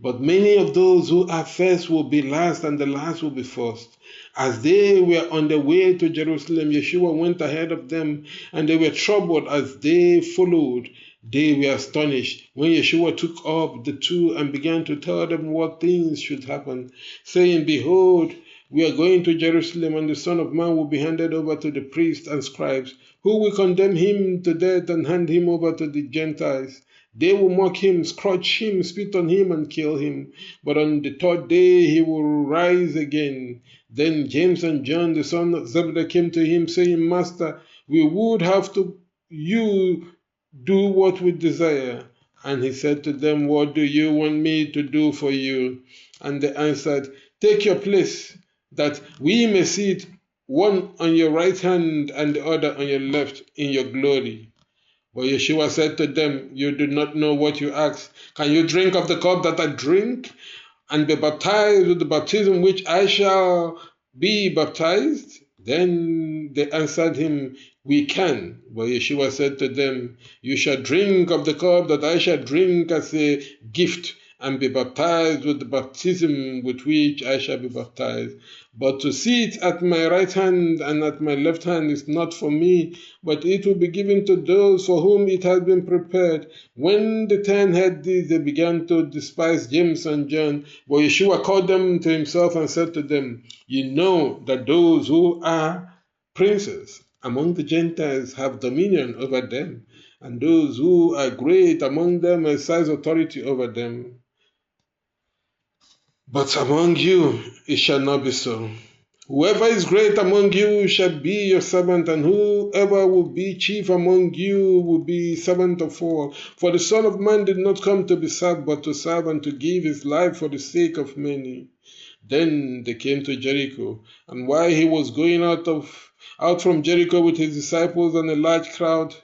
But many of those who are first will be last, and the last will be first. As they were on their way to Jerusalem, Yeshua went ahead of them, and they were troubled as they followed. They were astonished when Yeshua took up the two and began to tell them what things should happen, saying, behold, we are going to Jerusalem, and the Son of Man will be handed over to the priests and scribes, who will condemn him to death and hand him over to the Gentiles. They will mock him, scourge him, spit on him, and kill him. But on the third day he will rise again. Then James and John, the son of Zebedee, came to him, saying, Master, we would have you do what we desire. And he said to them, what do you want me to do for you? And they answered, take your place, that we may sit, one on your right hand and the other on your left, in your glory. But Yeshua said to them, you do not know what you ask. Can you drink of the cup that I drink, and be baptized with the baptism which I shall be baptized? Then they answered him, we can. But Yeshua said to them, you shall drink of the cup that I shall drink as a gift, and be baptized with the baptism with which I shall be baptized. But to sit at my right hand and at my left hand is not for me, but it will be given to those for whom it has been prepared. When the 10 heard this, they began to despise James and John. But Yeshua called them to himself and said to them, you know that those who are princes among the Gentiles have dominion over them, and those who are great among them exercise authority over them. But among you it shall not be so. Whoever is great among you shall be your servant, and whoever will be chief among you will be servant of all. For the Son of Man did not come to be served, but to serve and to give his life for the sake of many. Then they came to Jericho, and while he was going out from Jericho with his disciples and a large crowd,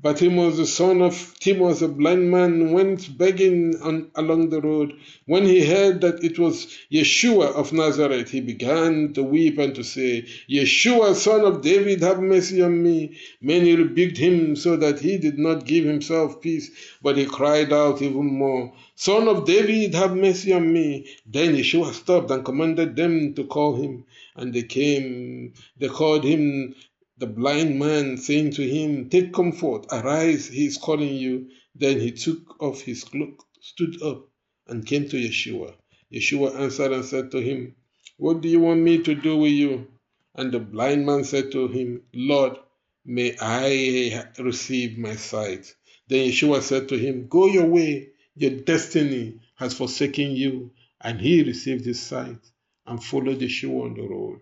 Bartimaeus, the son of Timaeus, a blind man, went begging along the road. When he heard that it was Yeshua of Nazareth, he began to weep and to say, Yeshua, son of David, have mercy on me. Many rebuked him so that he did not give himself peace, but he cried out even more, Son of David, have mercy on me. Then Yeshua stopped and commanded them to call him. And they came, they called him the blind man, saying to him, take comfort, arise, he is calling you. Then he took off his cloak, stood up, and came to Yeshua. Yeshua answered and said to him, what do you want me to do with you? And the blind man said to him, Lord, may I receive my sight? Then Yeshua said to him, go your way, your destiny has forsaken you. And he received his sight and followed Yeshua on the road.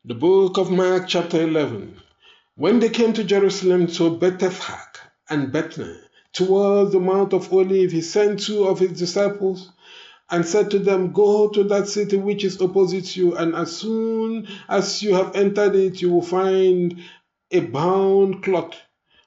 The book of Mark chapter 11. When they came to Jerusalem to Bethphage and Bethany, towards the Mount of Olives, he sent 2 of his disciples and said to them, go to that city which is opposite you, and as soon as you have entered it, you will find a bound cloth,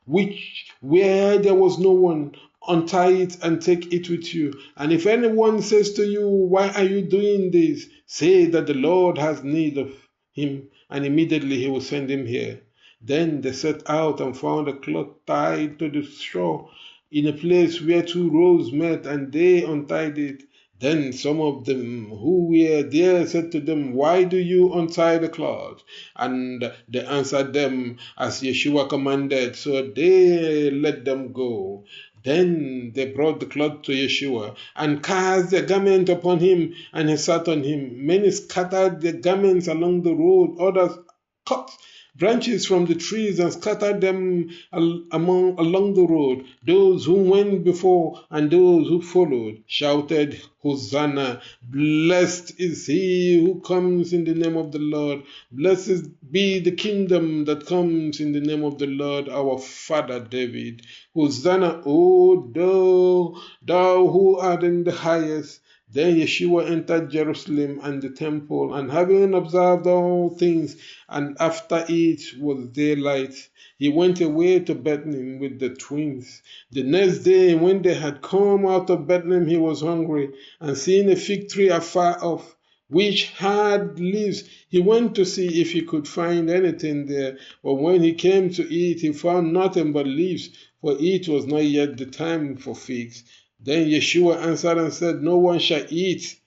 where there was no one. Untie it and take it with you. And if anyone says to you, why are you doing this? Say that the Lord has need of him, and immediately he will send him here. Then they set out and found a cloth tied to the shore in a place where two roads met, and they untied it. Then some of them who were there said to them, Why do you untie the cloth? And they answered them as Yeshua commanded, so they let them go. Then they brought the cloth to Yeshua and cast their garment upon him, and he sat on him. Many scattered their garments along the road, others cut branches from the trees and scattered them along the road. Those who went before and those who followed shouted, Hosanna! Blessed is he who comes in the name of the Lord. Blessed be the kingdom that comes in the name of the Lord, our father David. Hosanna, O thou who art in the highest. Then Yeshua entered Jerusalem and the temple, and having observed all things, and after it was daylight, he went away to Bethlehem with the twins. The next day, when they had come out of Bethlehem, he was hungry, and seeing a fig tree afar off, which had leaves, he went to see if he could find anything there. But when he came to eat, he found nothing but leaves, for it was not yet the time for figs. Then Yeshua answered and said, No one shall eat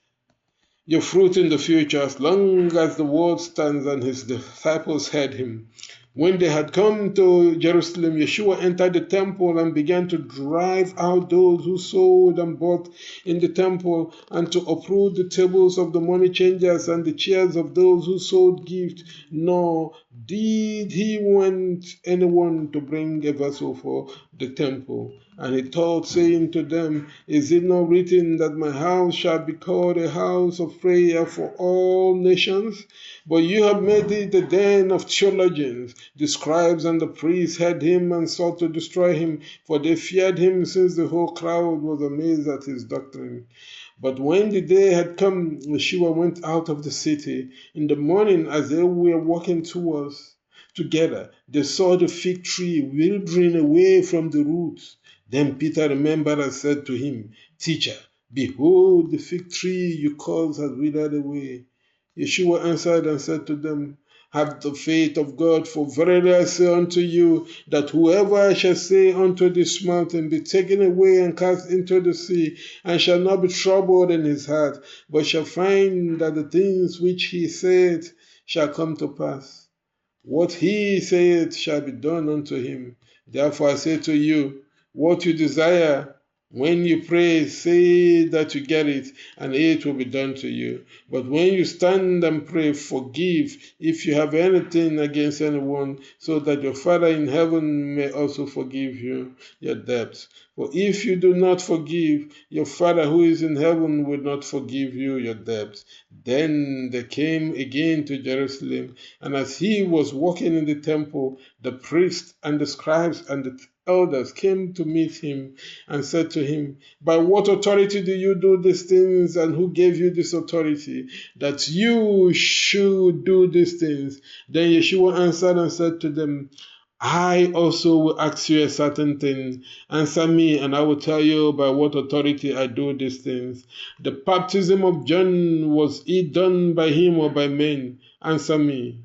your fruit in the future as long as the world stands. And his disciples heard him. When they had come to Jerusalem, Yeshua entered the temple and began to drive out those who sold and bought in the temple, and to uproot the tables of the money changers and the chairs of those who sold gifts. Nor did he want anyone to bring a vessel for the temple. And he taught, saying to them, Is it not written that my house shall be called a house of prayer for all nations? But you have made it a den of theologians. The scribes and the priests heard him and sought to destroy him, for they feared him, since the whole crowd was amazed at his doctrine. But when the day had come, Yeshua went out of the city. In the morning, as they were walking together, they saw the fig tree withering away from the roots. Then Peter remembered and said to him, Teacher, behold, the fig tree you caused has withered away. Yeshua answered and said to them, Have the faith of God, for verily I say unto you, that whoever shall say unto this mountain, Be taken away and cast into the sea, and shall not be troubled in his heart, but shall find that the things which he said shall come to pass, what he saith shall be done unto him. Therefore I say to you, what you desire, when you pray, say that you get it, and it will be done to you. But when you stand and pray, forgive if you have anything against anyone, so that your Father in heaven may also forgive you your debts. For if you do not forgive, your Father who is in heaven will not forgive you your debts. Then they came again to Jerusalem, and as he was walking in the temple, the priests and the scribes and the elders came to meet him and said to him, By what authority do you do these things, and who gave you this authority that you should do these things? Then Yeshua answered and said to them, I also will ask you a certain thing. Answer me, and I will tell you by what authority I do these things. The baptism of John, was it done by him or by men? Answer me.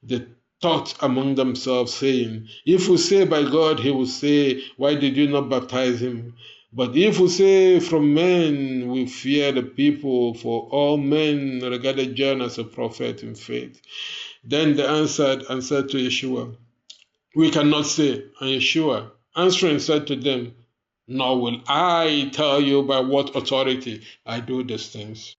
They thought among themselves, saying, If we say by God, he will say, Why did you not baptize him? But if we say from men, we fear the people, for all men regarded John as a prophet in faith. Then they answered and said to Yeshua, We cannot say. And Yeshua, answering, said to them, Nor will I tell you by what authority I do these things.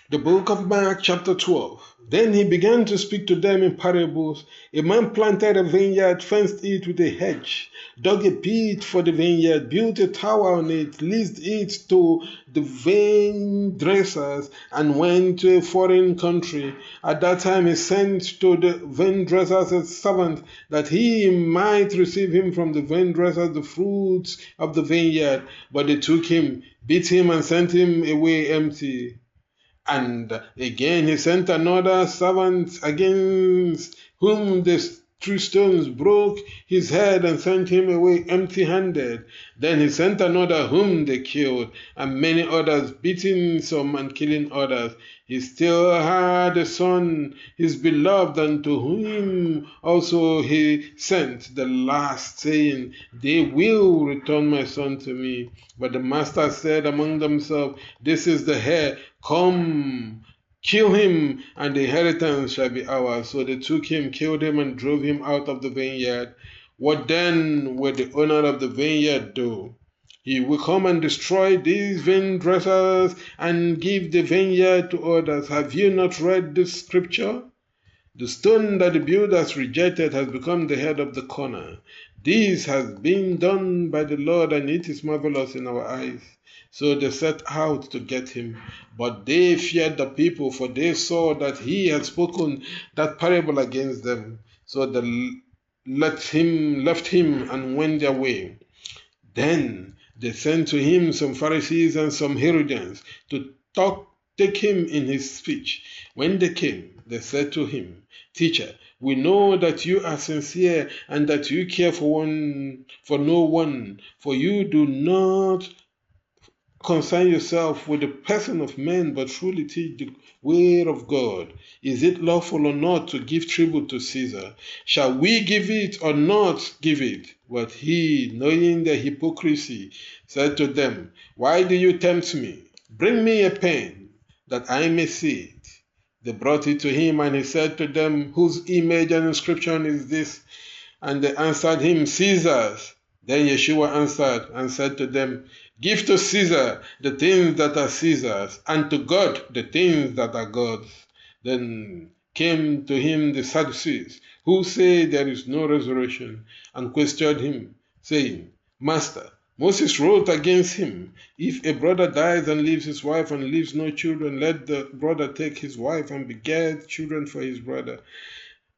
The book of Mark, chapter 12. Then he began to speak to them in parables. A man planted a vineyard, fenced it with a hedge, dug a pit for the vineyard, built a tower on it, leased it to the vine dressers, and went to a foreign country. At that time he sent to the vine dressers a servant, that he might receive him from the vine dressers the fruits of the vineyard. But they took him, beat him, and sent him away empty. And again he sent another servant, against whom they threw stones, broke his head, and sent him away empty-handed. Then he sent another whom they killed, and many others, beating some and killing others. He still had a son, his beloved, and to whom also he sent the last, saying, They will return my son to me. But the master said among themselves, This is the heir, come, kill him, and the inheritance shall be ours. So they took him, killed him, and drove him out of the vineyard. What then will the owner of the vineyard do? He will come and destroy these vine dressers and give the vineyard to others. Have you not read this scripture? The stone that the builders rejected has become the head of the corner. This has been done by the Lord, and it is marvelous in our eyes. So they set out to get him. But they feared the people, for they saw that he had spoken that parable against them. So they left him and went their way. Then they sent to him some Pharisees and some Herodians to take him in his speech. When they came, they said to him, Teacher, we know that you are sincere and that you care for no one, for you do not concern yourself with the person of men, but truly teach the way of God. Is it lawful or not to give tribute to Caesar? Shall we give it or not give it? But he, knowing their hypocrisy, said to them, Why do you tempt me? Bring me a pen, that I may see it. They brought it to him, and he said to them, Whose image and inscription is this? And they answered him, Caesar's. Then Yeshua answered and said to them, Give to Caesar the things that are Caesar's, and to God the things that are God's. Then came to him the Sadducees, who say there is no resurrection, and questioned him, saying, Master, Moses wrote against him, If a brother dies and leaves his wife and leaves no children, let the brother take his wife and beget children for his brother.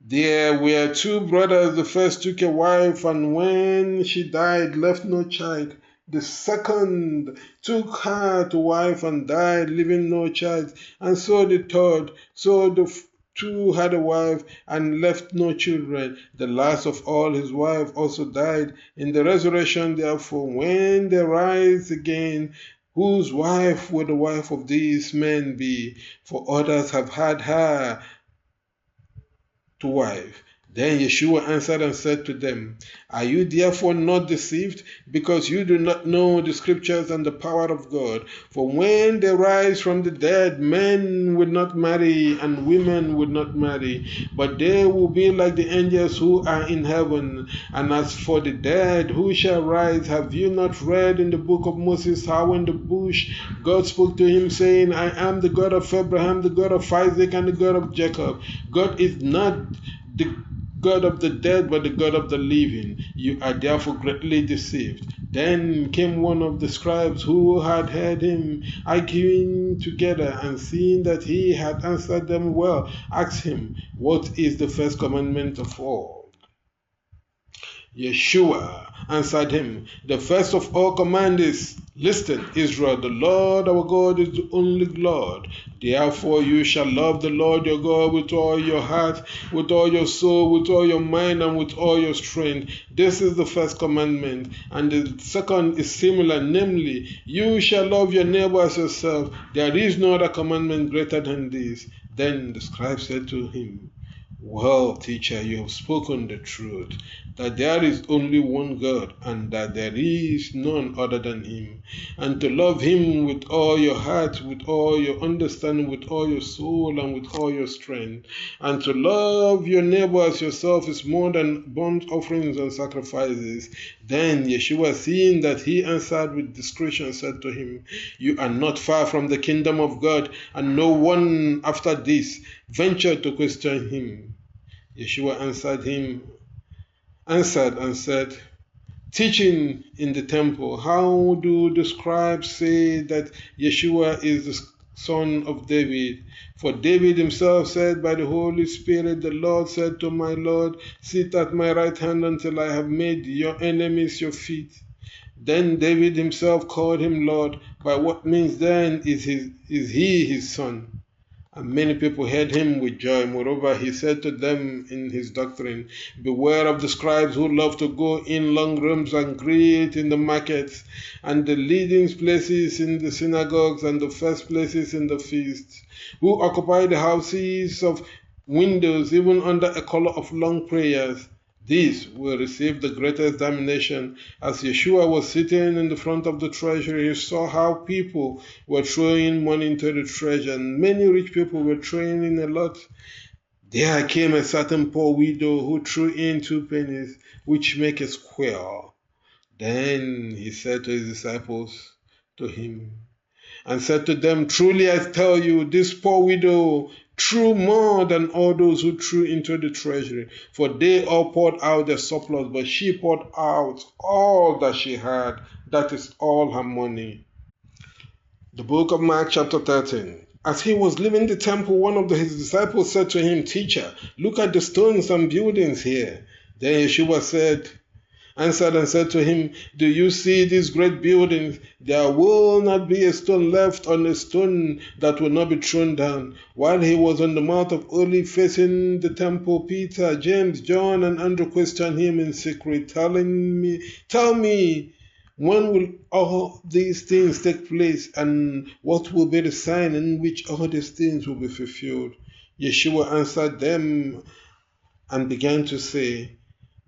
There were two brothers. The first took a wife, and when she died, left no child. The second took her to wife and died, leaving no child. And so the third. So the two had a wife and left no children. The last of all, his wife, also died. In the resurrection, therefore, when they rise again, whose wife will the wife of these men be? For others have had her to wife. Then Yeshua answered and said to them, Are you therefore not deceived, because you do not know the scriptures and the power of God? For when they rise from the dead, men will not marry, and women will not marry, but they will be like the angels who are in heaven. And as for the dead, who shall rise? Have you not read in the book of Moses how in the bush God spoke to him, saying, I am the God of Abraham, the God of Isaac, and the God of Jacob. God is not the God of the dead, but the God of the living. You are therefore greatly deceived. Then came one of the scribes who had heard him arguing together, and seeing that he had answered them well, asked him, What is the first commandment of all? Yeshua answered him, The first of all commands is, Listen, Israel, the Lord our God is the only Lord. Therefore you shall love the Lord your God with all your heart, with all your soul, with all your mind, and with all your strength. This is the first commandment. And the second is similar, namely, you shall love your neighbor as yourself. There is no other commandment greater than this. Then the scribe said to him, Well, teacher, you have spoken the truth, that there is only one God, and that there is none other than him, and to love him with all your heart, with all your understanding, with all your soul, and with all your strength, and to love your neighbor as yourself is more than burnt offerings and sacrifices. Then Yeshua, seeing that he answered with discretion, said to him, You are not far from the kingdom of God. And no one after this ventured to question him. Yeshua answered and said, Teaching in the temple, how do the scribes say that Yeshua is the son of David? For David himself said by the Holy Spirit, The Lord said to my Lord, Sit at my right hand until I have made your enemies your feet. Then David himself called him Lord. By what means then is he his son? And many people heard him with joy. Moreover, he said to them in his doctrine, beware of the scribes who love to go in long rooms and greet in the markets, and the leading places in the synagogues, and the first places in the feasts, who occupy the houses of windows, even under a color of long prayers. These will receive the greatest damnation. As Yeshua was sitting in the front of the treasury, he saw how people were throwing money into the treasure, and many rich people were throwing in a lot. There came a certain poor widow who threw in 2 pennies, which make a square. Then he said to his disciples, to him, and said to them, truly I tell you, this poor widow threw more than all those who threw into the treasury, for they all poured out their surplus, but she poured out all that she had, that is all her money. The book of Mark chapter 13. As he was leaving the temple, one of his disciples said to him, Teacher, look at the stones and buildings here. Then Yeshua answered and said to him, do you see these great buildings? There will not be a stone left on a stone that will not be thrown down. While he was on the Mount of Olives facing the temple, Peter, James, John, and Andrew questioned him in secret, tell me, when will all these things take place, and what will be the sign in which all these things will be fulfilled? Yeshua answered them and began to say,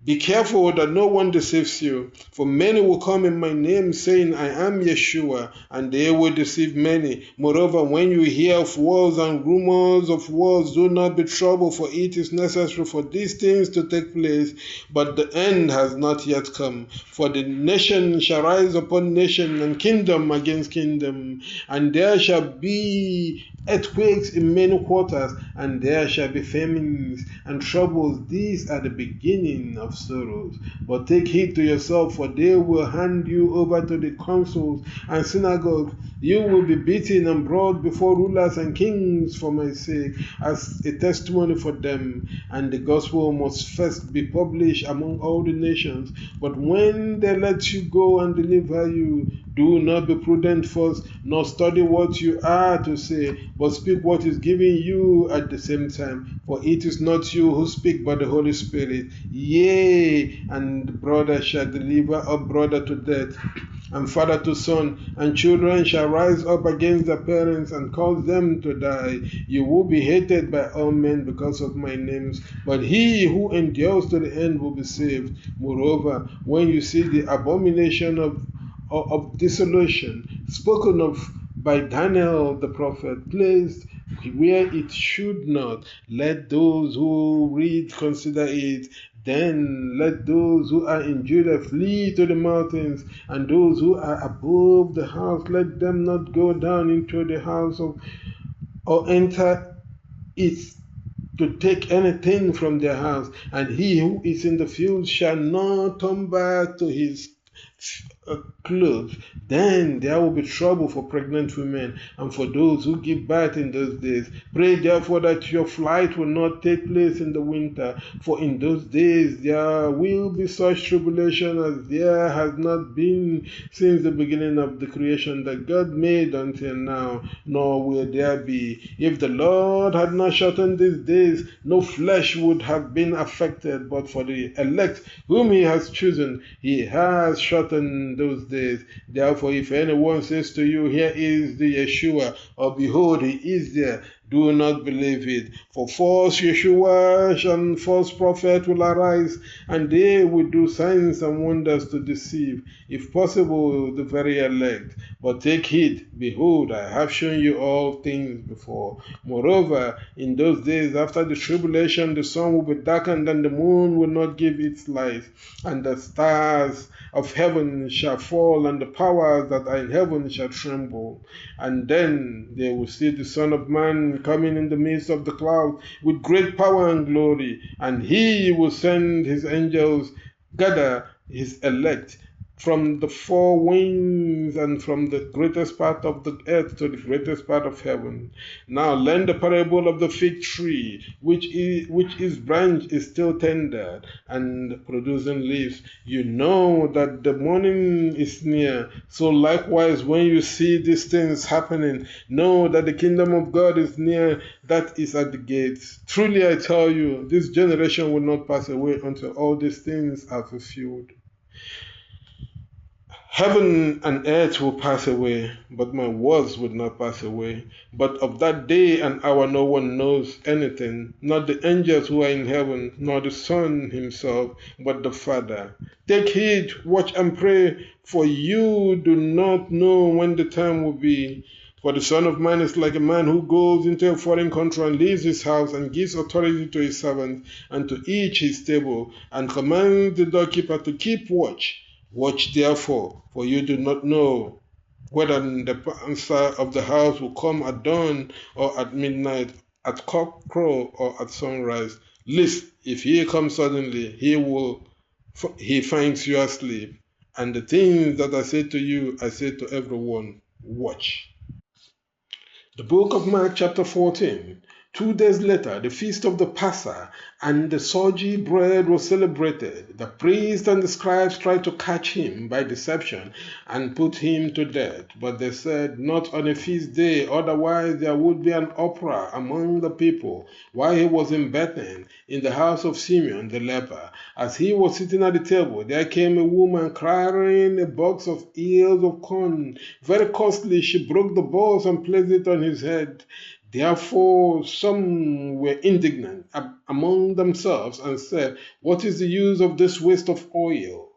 be careful that no one deceives you, for many will come in my name, saying, I am Yeshua, and they will deceive many. Moreover, when you hear of wars and rumors of wars, do not be troubled, for it is necessary for these things to take place, but the end has not yet come. For the nation shall rise upon nation, and kingdom against kingdom, and there shall be earthquakes in many quarters, and there shall be famines and troubles. These are the beginning of sorrows. But take heed to yourself, for they will hand you over to the councils and synagogues. You will be beaten and brought before rulers and kings for my sake, as a testimony for them. And the gospel must first be published among all the nations. But when they let you go and deliver you, do not be prudent first, nor study what you are to say, but speak what is given you at the same time. For it is not you who speak, but the Holy Spirit. Yea, and brother shall deliver up brother to death, and father to son, and children shall rise up against their parents and cause them to die. You will be hated by all men because of my names, but he who endures to the end will be saved. Moreover, when you see the abomination of dissolution spoken of by Daniel the prophet placed where it should not, let those who read consider it. Then let those who are in Judah flee to the mountains, and those who are above the house, let them not go down into the house or enter it to take anything from their house. And he who is in the field shall not turn back to his clothes. Then there will be trouble for pregnant women and for those who give birth in those days. Pray therefore that your flight will not take place in the winter, for in those days there will be such tribulation as there has not been since the beginning of the creation that God made until now, nor will there be. If the Lord had not shortened these days, no flesh would have been affected, but for the elect whom he has chosen, he has shortened those days. Therefore, if anyone says to you, here is the Yeshua, or behold, he is there, do not believe it. For false Yeshua and false prophet will arise, and they will do signs and wonders to deceive, if possible, the very elect. But take heed, behold, I have shown you all things before. Moreover, in those days after the tribulation, the sun will be darkened, and the moon will not give its light, and the stars of heaven shall fall, and the powers that are in heaven shall tremble. And then they will see the Son of Man coming in the midst of the cloud with great power and glory, and he will send his angels, gather his elect from the four winds and from the greatest part of the earth to the greatest part of heaven. Now learn the parable of the fig tree, which its branch is still tender and producing leaves. You know that the morning is near. So likewise, when you see these things happening, know that the kingdom of God is near, that is at the gates. Truly I tell you, this generation will not pass away until all these things are fulfilled. Heaven and earth will pass away, but my words will not pass away. But of that day and hour no one knows anything, not the angels who are in heaven, nor the Son himself, but the Father. Take heed, watch and pray, for you do not know when the time will be. For the Son of Man is like a man who goes into a foreign country and leaves his house and gives authority to his servants and to each his table, and commands the doorkeeper to keep watch. Watch therefore, for you do not know whether the master of the house will come at dawn or at midnight, at cockcrow or at sunrise. Lest, if he comes suddenly, he finds you asleep. And the things that I say to you, I say to everyone, watch. The book of Mark chapter 14. 2 days later, the feast of the Passover and the Soji bread was celebrated. The priests and the scribes tried to catch him by deception and put him to death. But they said, not on a feast day, otherwise there would be an uproar among the people. While he was in Bethany, in the house of Simeon the leper, as he was sitting at the table, there came a woman carrying a box of ears of corn. Very costly, she broke the balls and placed it on his head. Therefore some were indignant among themselves and said, what is the use of this waste of oil?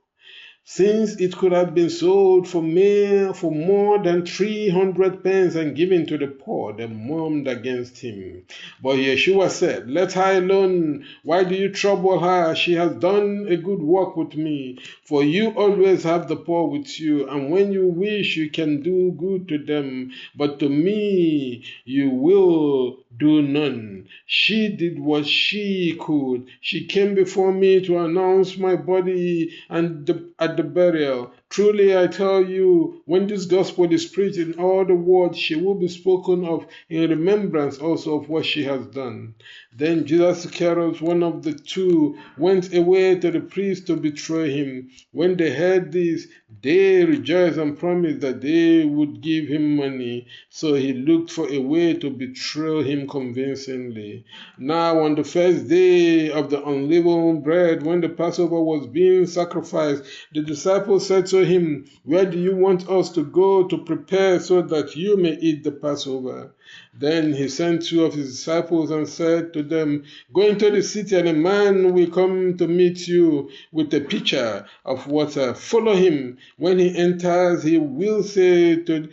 Since it could have been sold for more than 300 pence and given to the poor, they murmured against him. But Yeshua said, let her alone. Why do you trouble her? She has done a good work with me. For you always have the poor with you, and when you wish, you can do good to them. But to me, you will do none. She did what she could. She came before me to announce my body at the burial. Truly I tell you, when this gospel is preached in all the world, she will be spoken of in remembrance also of what she has done. Then Judas Iscariot, one of the two, went away to the priest to betray him. When they heard this, they rejoiced and promised that they would give him money. So he looked for a way to betray him convincingly. Now on the first day of the unleavened bread, when the Passover was being sacrificed, the disciples said to him, where do you want us to go to prepare so that you may eat the Passover? Then he sent two of his disciples and said to them, go into the city, and a man will come to meet you with a pitcher of water. Follow him. When he enters, he will say to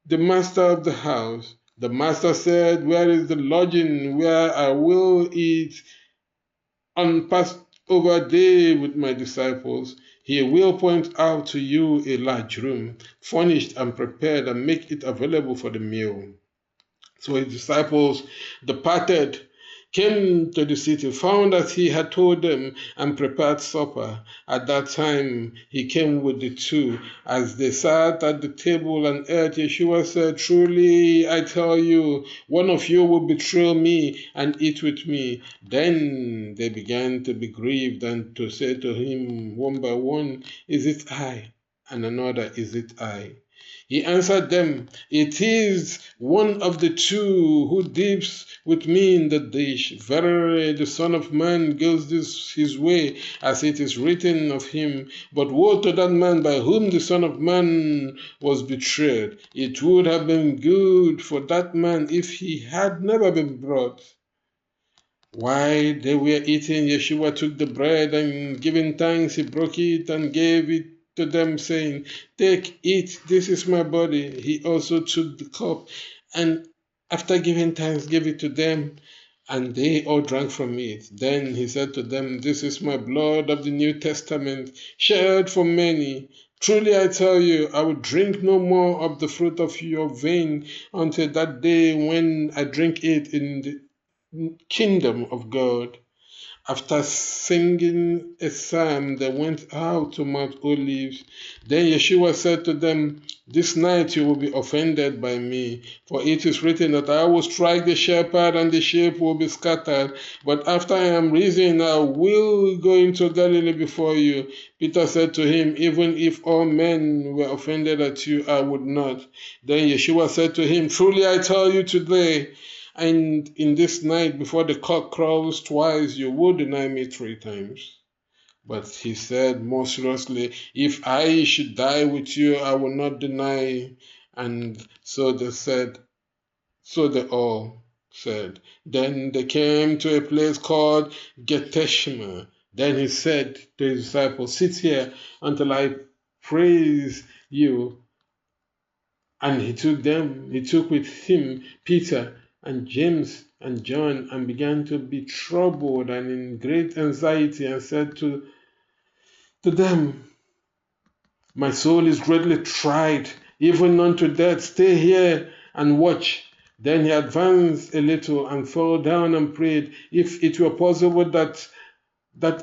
the master of the house, the master said, where is the lodging where I will eat on Passover day with my disciples? He will point out to you a large room, furnished and prepared, and make it available for the meal. So his disciples departed, came to the city, found as he had told them, and prepared supper. At that time he came with the two. As they sat at the table and ate, Yeshua said, truly I tell you, one of you will betray me and eat with me. Then they began to be grieved and to say to him one by one, is it I? And another, is it I? He answered them, it is one of the two who dips with me in the dish. Verily, the Son of Man goes his way, as it is written of him. But woe to that man by whom the Son of Man was betrayed. It would have been good for that man if he had never been brought. While they were eating, Yeshua took the bread, and giving thanks, he broke it and gave it to them, saying, take, eat, this is my body. He also took the cup, and after giving thanks, gave it to them, and they all drank from it. Then he said to them, this is my blood of the New Testament, shed for many. Truly I tell you, I will drink no more of the fruit of your vine until that day when I drink it in the kingdom of God. After singing a psalm, they went out to Mount Olives. Then Yeshua said to them, "This night you will be offended by me, for it is written that I will strike the shepherd and the sheep will be scattered. But after I am risen, I will go into Galilee before you." Peter said to him, "Even if all men were offended at you, I would not." Then Yeshua said to him, "Truly I tell you today, and in this night, before the cock crows twice, you will deny me 3 times." But he said more seriously, "If I should die with you, I will not deny." And so they all said. Then they came to a place called Gethsemane. Then he said to his disciples, "Sit here until I praise you." And he took with him Peter and James and John, and began to be troubled and in great anxiety, and said to them, "My soul is greatly tried, even unto death. Stay here and watch." Then he advanced a little and fell down and prayed, if it were possible that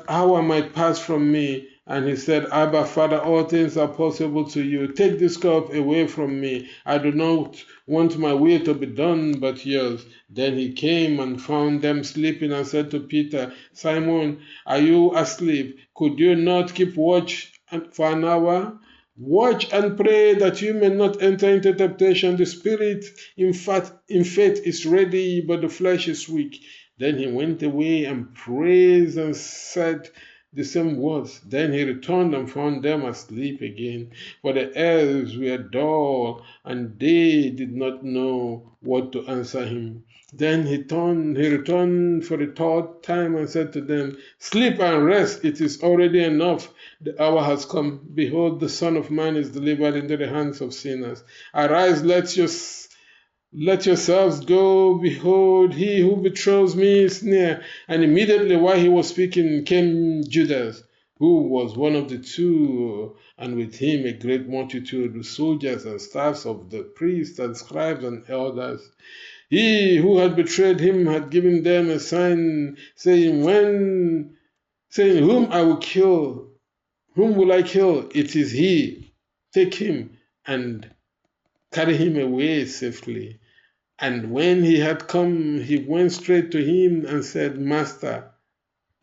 hour might pass from me. And he said, "Abba, Father, all things are possible to you. Take this cup away from me. I do not want my will to be done, but yours." Then he came and found them sleeping and said to Peter, "Simon, are you asleep? Could you not keep watch for an hour? Watch and pray that you may not enter into temptation. The spirit, in faith, is ready, but the flesh is weak." Then he went away and praised and said the same words. Then he returned and found them asleep again, for the ears were dull, and they did not know what to answer him. Then he returned for the 3rd time and said to them, "Sleep and rest. It is already enough. The hour has come. Behold, the Son of Man is delivered into the hands of sinners. Arise, let yourselves go. Behold, he who betrays me is near." And immediately while he was speaking came Judas, who was one of the 2, and with him a great multitude with soldiers and staffs of the priests and scribes and elders. He who had betrayed him had given them a sign, saying, "Whom will I kill? It is he. Take him and carry him away safely." And when he had come, he went straight to him and said, "Master,"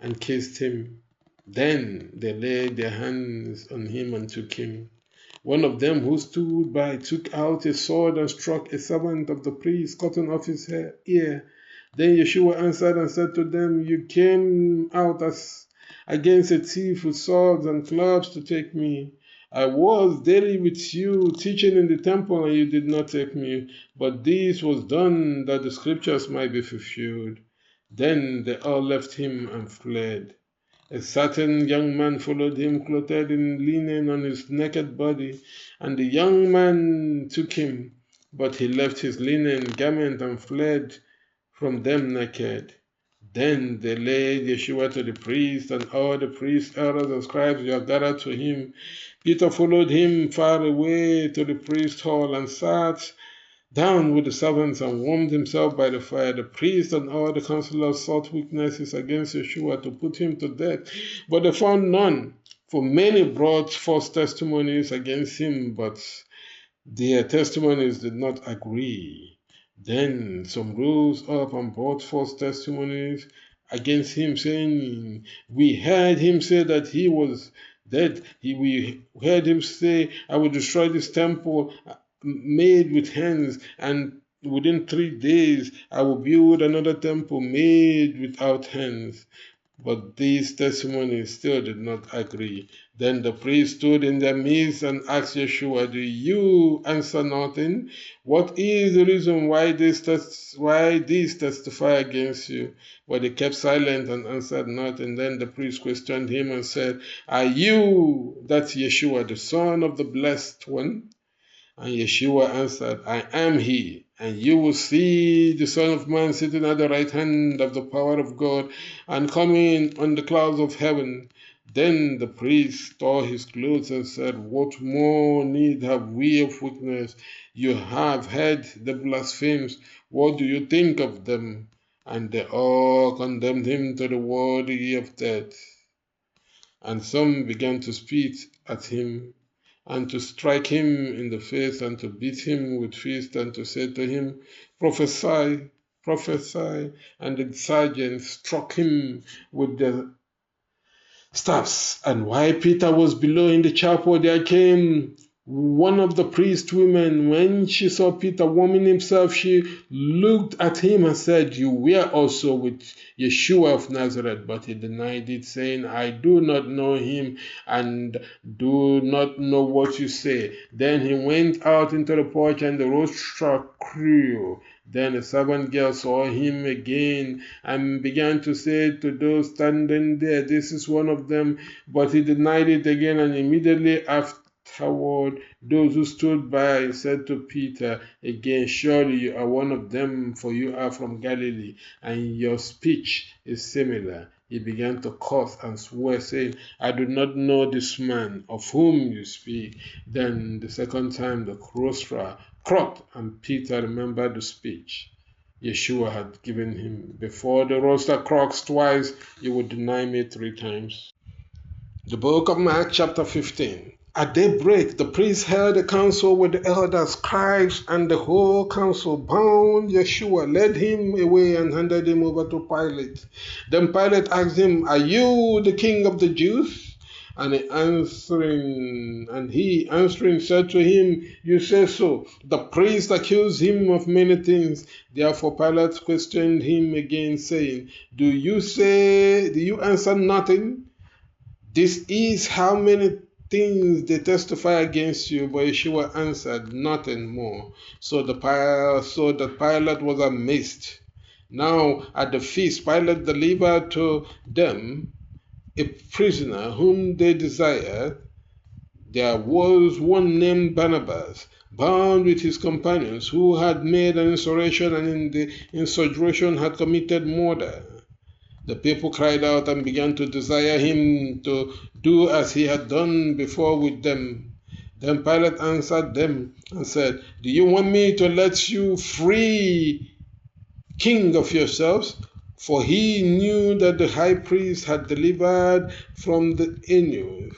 and kissed him. Then they laid their hands on him and took him. One of them who stood by took out a sword and struck a servant of the priest, cutting off his ear. Then Yeshua answered and said to them, "You came out as against a thief with swords and clubs to take me. I was daily with you, teaching in the temple, and you did not take me. But this was done that the scriptures might be fulfilled." Then they all left him and fled. A certain young man followed him, clothed in linen on his naked body, and the young man took him. But he left his linen garment and fled from them naked. Then they laid Yeshua to the priest, and all the priests, elders, and scribes were gathered to him. Peter followed him far away to the priest's hall and sat down with the servants and warmed himself by the fire. The priest and all the counselors sought witnesses against Yeshua to put him to death, but they found none, for many brought false testimonies against him, but their testimonies did not agree. Then some rose up and brought false testimonies against him, saying, "We heard him say that he was dead. We heard him say, 'I will destroy this temple made with hands, and within 3 days I will build another temple made without hands.'" But these testimonies still did not agree. Then the priest stood in their midst and asked Yeshua, "Do you answer nothing? What is the reason why these testify against you?" But they kept silent and answered nothing. Then the priest questioned him and said, "Are you that Yeshua, the Son of the Blessed One?" And Yeshua answered, "I am he, and you will see the Son of Man sitting at the right hand of the power of God and coming on the clouds of heaven." Then the priest tore his clothes and said, "What more need have we of witness? You have heard the blasphemies. What do you think of them?" and they all condemned him to the wordy of death. And some began to spit at him, and to strike him in the face, and to beat him with fists, and to say to him, Prophesy, prophesy. And the sergeants struck him with their staffs. And while Peter was below in the chapel, there came one of the priest women. When she saw Peter warming himself, she looked at him and said, You were also with Yeshua of Nazareth. But he denied it, saying, I do not know him and do not know what you say. Then he went out into the porch, and the rooster crew. Then a servant girl saw him again and began to say to those standing there, This is one of them. But he denied it again, and immediately afterward, those who stood by said to Peter again, Surely you are one of them, for you are from Galilee, and your speech is similar. He began to curse and swear, saying, I do not know this man of whom you speak. Then the second time the rooster crowed, and Peter remembered the speech Yeshua had given him. Before the rooster crows twice, you will deny me 3 times. The book of Mark, chapter 15. At daybreak, the priests held a council with the elders, scribes, and the whole council, bound Yeshua, led him away, and handed him over to Pilate. Then Pilate asked him, Are you the king of the Jews? And he answering said to him, You say so. The priest accused him of many things. Therefore Pilate questioned him again, saying, Do you answer nothing? This is how many things they testify against you. But Yeshua answered, Nothing more. So that Pilate was amazed. Now at the feast, Pilate delivered to them a prisoner whom they desired. There was one named Barnabas, bound with his companions, who had made an insurrection, and in the insurrection had committed murder. The people cried out and began to desire him to do as he had done before with them. Then Pilate answered them and said, Do you want me to let you free, king of yourselves? For he knew that the high priest had delivered from the eunuch.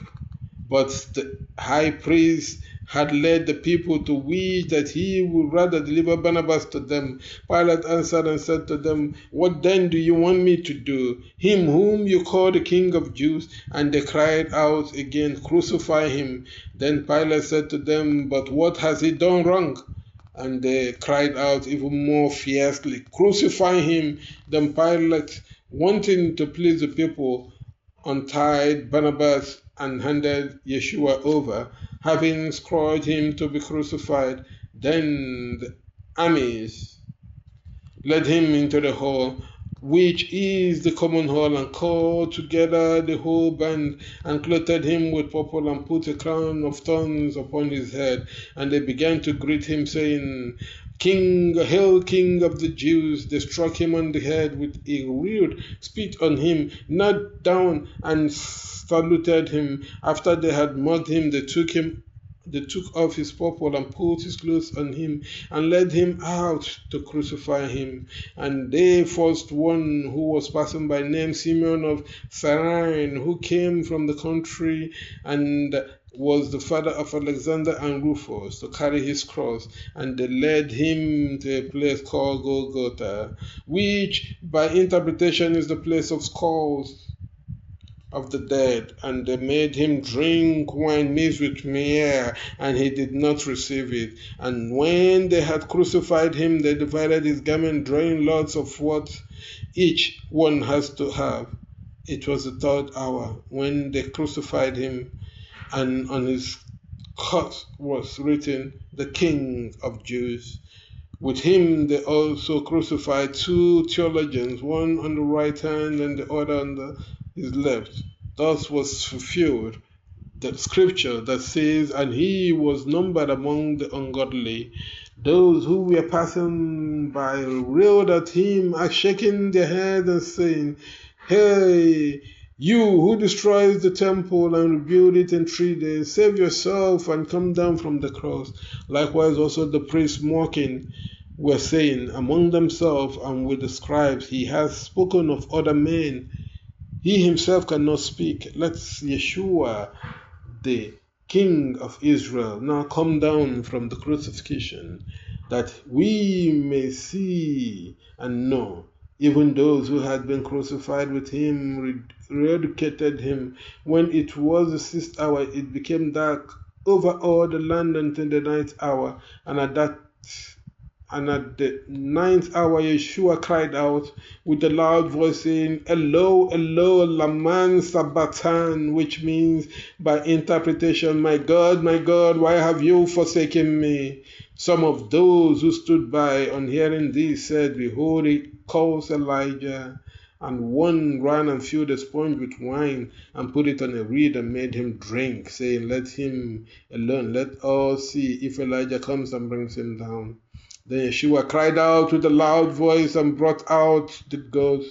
But the high priest had led the people to wish that he would rather deliver Barnabas to them. Pilate answered and said to them, What then do you want me to do? Him whom you call the King of Jews? And they cried out again, Crucify him. Then Pilate said to them, But what has he done wrong? And they cried out even more fiercely, Crucify him. Then Pilate, wanting to please the people, untied Barnabas and handed Yeshua over, having scourged him to be crucified. Then the armies led him into the hall, which is the common hall, and called together the whole band, and clothed him with purple, and put a crown of thorns upon his head. And they began to greet him, saying, Hail, King of the Jews! They struck him on the head with a reed, spit on him, knelt down, and saluted him. After they had mocked him, they took off his purple and put his clothes on him, and led him out to crucify him. And they forced one who was passing by, named Simeon of Cyrene, who came from the country and was the father of Alexander and Rufus, to carry his cross. And they led him to a place called Golgotha, which by interpretation is the place of skulls of the dead. And they made him drink wine mixed with myrrh, and he did not receive it. And when they had crucified him, they divided his garment, drawing lots of what each one has to have. It was the 3rd hour when they crucified him, and on his coat was written, The King of Jews. With him they also crucified 2 theologians, one on the right hand and the other on his left. Thus was fulfilled the scripture that says, And he was numbered among the ungodly. Those who were passing by railed at him, shaking their heads and saying, Hey, you who destroys the temple and rebuild it in 3 days, save yourself and come down from the cross. Likewise also the priests mocking, were saying among themselves and with the scribes, He has spoken of other men. He himself cannot speak. Let Yeshua, the King of Israel, now come down from the crucifixion, that we may see and know. Even those who had been crucified with him ridiculed him. When it was the 6th hour, it became dark over all the land until the 9th hour, and at the 9th hour, Yeshua cried out with a loud voice, saying, Elo, Elo, lama sabachthani, which means by interpretation, my God, why have you forsaken me? Some of those who stood by on hearing this said, Behold, he calls Elijah. And one ran and filled a sponge with wine and put it on a reed and made him drink, saying, Let him alone, let us see if Elijah comes and brings him down. Then Yeshua cried out with a loud voice and brought out the ghost.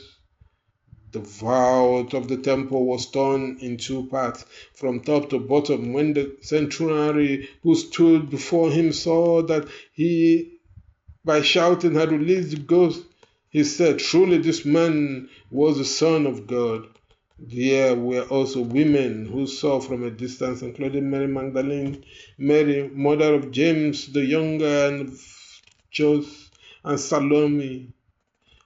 The vault of the temple was torn in 2 parts, from top to bottom. When the centurion who stood before him saw that he, by shouting, had released the ghost, he said, Truly this man was the Son of God. There were also women who saw from a distance, including Mary Magdalene, Mary, mother of James the younger, and Joseph, and Salome,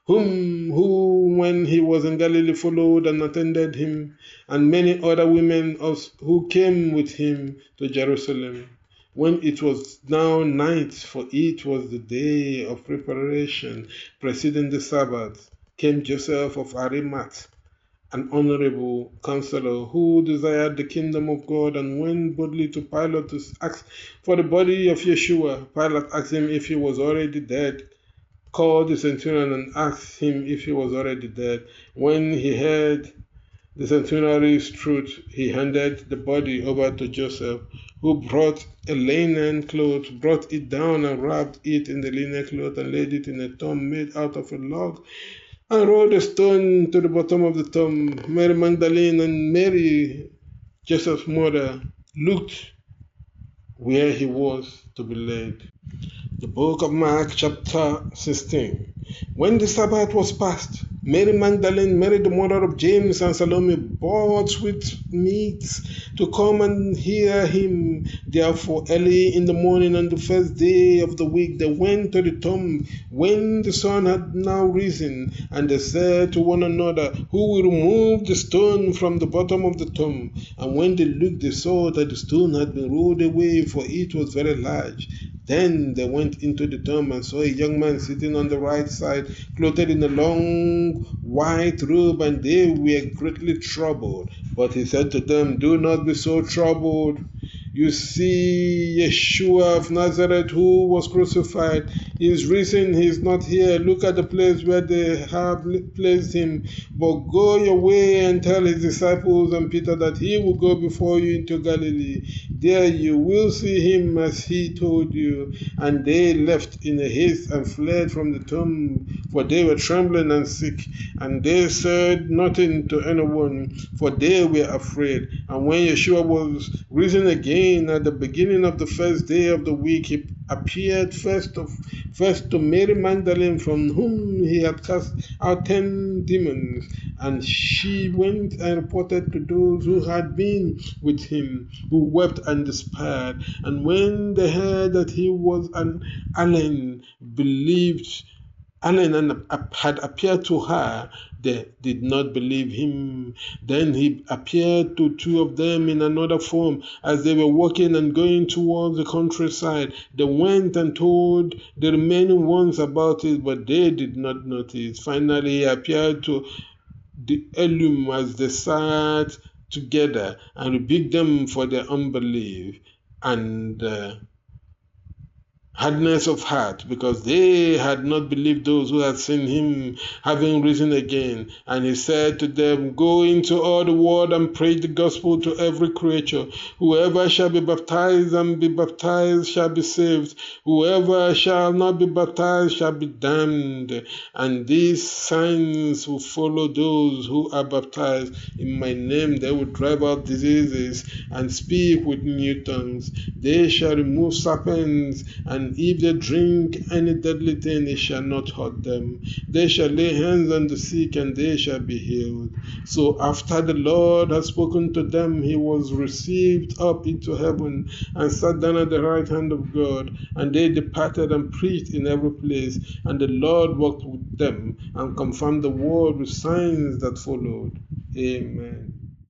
who, when he was in Galilee, followed and attended him, and many other women who came with him to Jerusalem. When it was now night, for it was the day of preparation preceding the Sabbath, came Joseph of Arimathea, an honorable counselor who desired the kingdom of God, and went boldly to Pilate to ask for the body of Yeshua. Pilate asked him if he was already dead, called the centurion and asked him if he was already dead. When he heard the centurion's truth, he handed the body over to Joseph, who brought a linen cloth, brought it down and wrapped it in the linen cloth and laid it in a tomb made out of a log, and rolled a stone to the bottom of the tomb. Mary Magdalene and Mary, Joseph's mother, looked where he was to be laid. The book of Mark, chapter 16. When the Sabbath was past, Mary Magdalene, Mary the mother of James, and Salome bought sweetmeats to come and hear him. Therefore, early in the morning on the first day of the week, they went to the tomb when the sun had now risen, and they said to one another, Who will remove the stone from the bottom of the tomb? And when they looked, they saw that the stone had been rolled away, for it was very large. Then they went into the tomb and saw a young man sitting on the right side, clothed in a long white robe, and they were greatly troubled. But he said to them, Do not be so troubled. You see Yeshua of Nazareth, who was crucified. He is risen, he is not here. Look at the place where they have placed him. But go your way and tell his disciples and Peter that he will go before you into Galilee. There you will see him as he told you. And they left in a haste and fled from the tomb, for they were trembling and sick. And they said nothing to anyone, for they were afraid. And when Yeshua was risen again at the beginning of the first day of the week, he appeared first to Mary Magdalene, from whom he had cast out 10 demons. And she went and reported to those who had been with him, who wept and despaired. And when they heard that he was an alien, and had appeared to her, they did not believe him. Then he appeared to 2 of them in another form as they were walking and going towards the countryside. They went and told the remaining ones about it, but they did not notice. Finally, he appeared to the Elim as they sat together and rebuked them for their unbelief and hardness of heart, because they had not believed those who had seen him having risen again. And he said to them, Go into all the world and preach the gospel to every creature. Whoever shall be baptized and be baptized shall be saved. Whoever shall not be baptized shall be damned. And these signs will follow those who are baptized. In my name they will drive out diseases and speak with new tongues. They shall remove serpents, and and if they drink any deadly thing, it shall not hurt them. They shall lay hands on the sick, and they shall be healed. So after the Lord had spoken to them, he was received up into heaven and sat down at the right hand of God. And they departed and preached in every place, and the Lord walked with them and confirmed the word with signs that followed. Amen.